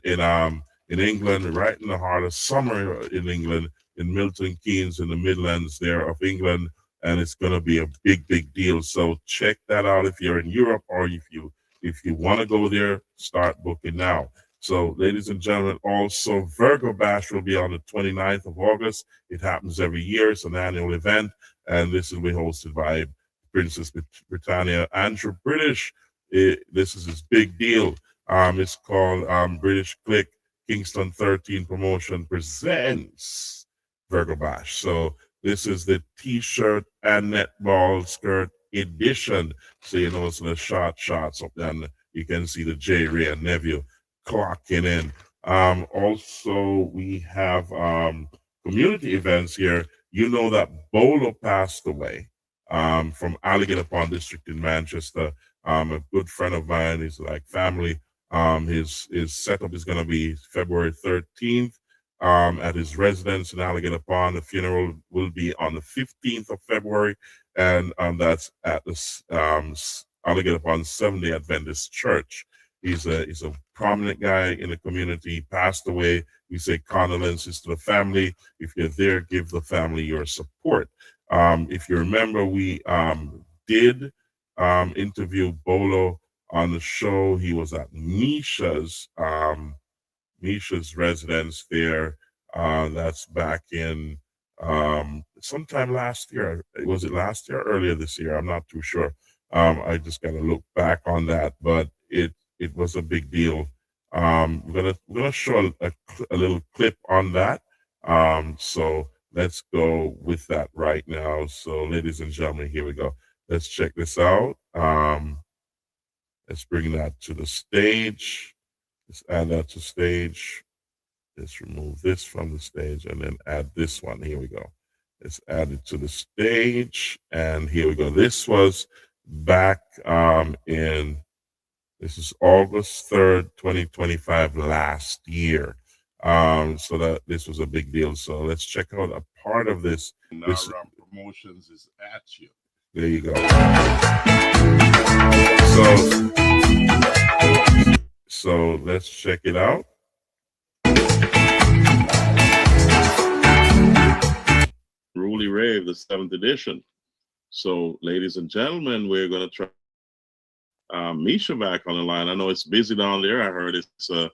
England, right in the heart of summer in England, in Milton Keynes, in the Midlands there of England, and it's gonna be a big deal. So check that out if you're in Europe, or if you want to go there, start booking now. So, ladies and gentlemen, also Virgo Bash will be on the 29th of August. It happens every year. It's an annual event, and this will be hosted by Princess Britannia. Andrew British, this is his big deal. It's called British Click Kingston 13 Promotion presents Virgo Bash. So this is the T-shirt and netball skirt edition. So so the shots up there, and you can see the J. Ray and nephew clocking in. Also, we have community events here. That Bolo passed away from Alligator Pond District in Manchester. A good friend of mine, he's like family. His setup is going to be February 13th at his residence in Alligator Pond. The funeral will be on the 15th of February, and that's at the Alligator Pond Seventh-day Adventist Church. He's a prominent guy in the community. He passed away. We say condolences to the family. If you're there, give the family your support. If you remember, we did interview Bolo on the show. He was at Misha's residence there. That's back in sometime last year. Was it last year or earlier this year? I'm not too sure. I just got to look back on that, but it was a big deal. We're gonna show a little clip on that. So let's go with that right now. So, ladies and gentlemen, here we go. Let's check this out. Let's bring that to the stage. Let's add that to stage. Let's remove this from the stage and then add this one. Here we go. Let's add it to the stage. And here we go. This was back this is August 3rd, 2025, last year. So that this was a big deal. So let's check out a part of this. Naram Promotions is at you. There you go. So let's check it out. Ruly Rave, the 7th edition. So, ladies and gentlemen, we're going to try Misha back on the line. I know it's busy down there. I heard it's a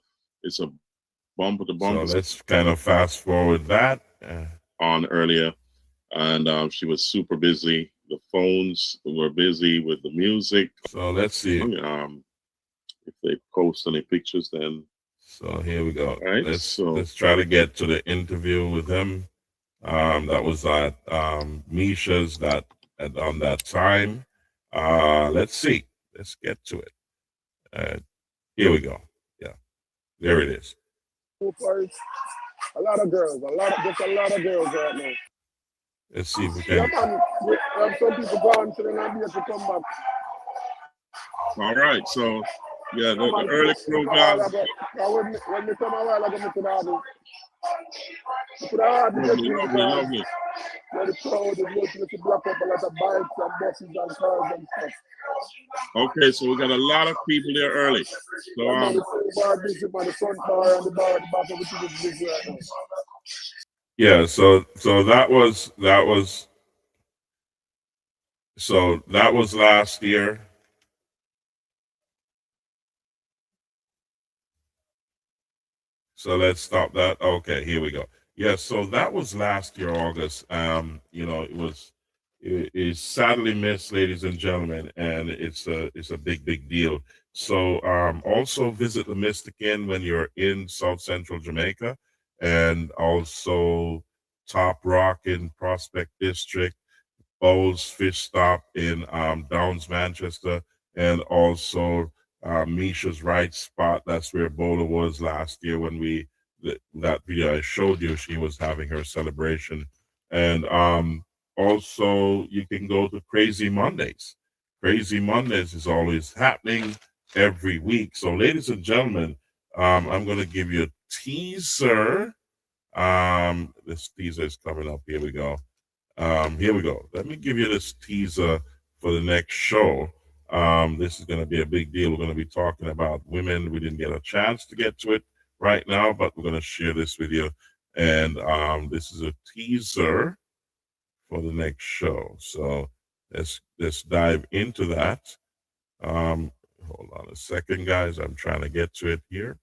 bumper to bumper. So let's kind of fast forward that on earlier, and she was super busy. The phones were busy with the music. So let's see if they post any pictures. Then so here we go. All right, let's try to get to the interview with him. That was at Misha's on that time. Let's see. Let's get to it. Here we go. Yeah, there it is. A lot of girls, just a lot of girls right now. Let's see if we Yeah, can. man, we have some people gone, so they're not be able to come back. all right. So yeah, Come the on, early programs. when we come a while ago, we could have Lovely. where the crowd is looking to block up a lot of bikes and buses and cars and stuff. Okay, so we got a lot of people there early. So the bar busy, man, the front bar and the bar at the back, everything is busy right now. Yeah. So that was last year. So let's stop that. Okay, here we go. Yeah, so that was last year, August. It is sadly missed, ladies and gentlemen, and it's a big deal. So also visit the Mystic Inn when you're in South Central Jamaica, and also Top Rock in Prospect District, Bowles Fish Stop in Downs, Manchester, and also Misha's Right Spot. That's where Bola was last year when that video I showed you. She was having her celebration, and also you can go to Crazy Mondays. Crazy Mondays is always happening every week. So, ladies and gentlemen, I'm going to give you a teaser. This teaser is coming up. Here we go. Here we go. Let me give you this teaser for the next show. This is going to be a big deal. We're going to be talking about women. We didn't get a chance to get to it right now, but we're going to share this with you. And this is a teaser for the next show. So let's dive into that. Hold on a second, guys. I'm trying to get to it here,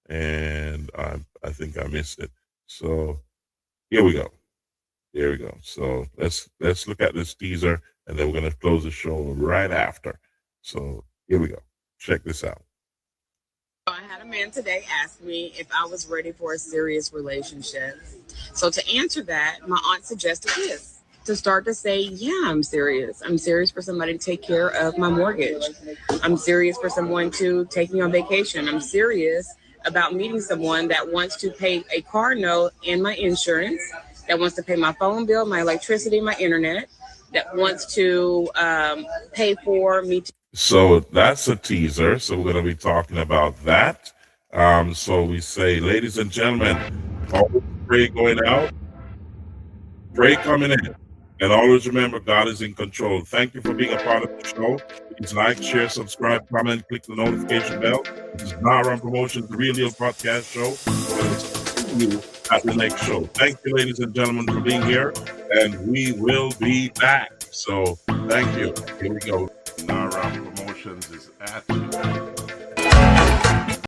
and I think I missed it. So here we go. There we go. So let's look at this teaser, and then we're going to close the show right after. So here we go. Check this out. I had a man today ask me if I was ready for a serious relationship. So to answer that, my aunt suggested this. To start to say, yeah, I'm serious. I'm serious for somebody to take care of my mortgage. I'm serious for someone to take me on vacation. I'm serious about meeting someone that wants to pay a car note and my insurance, that wants to pay my phone bill, my electricity, my internet, that wants to pay for me to. So that's a teaser. So we're going to be talking about that. So we say, ladies and gentlemen, always pray going out, pray coming in. And always remember, God is in control. Thank you for being a part of the show. Please like, share, subscribe, comment, click the notification bell. This is Naram Promotions, the Real Deal Podcast Show. We'll see you at the next show. Thank you, ladies and gentlemen, for being here. And we will be back. So thank you. Here we go. Naram Promotions is at you.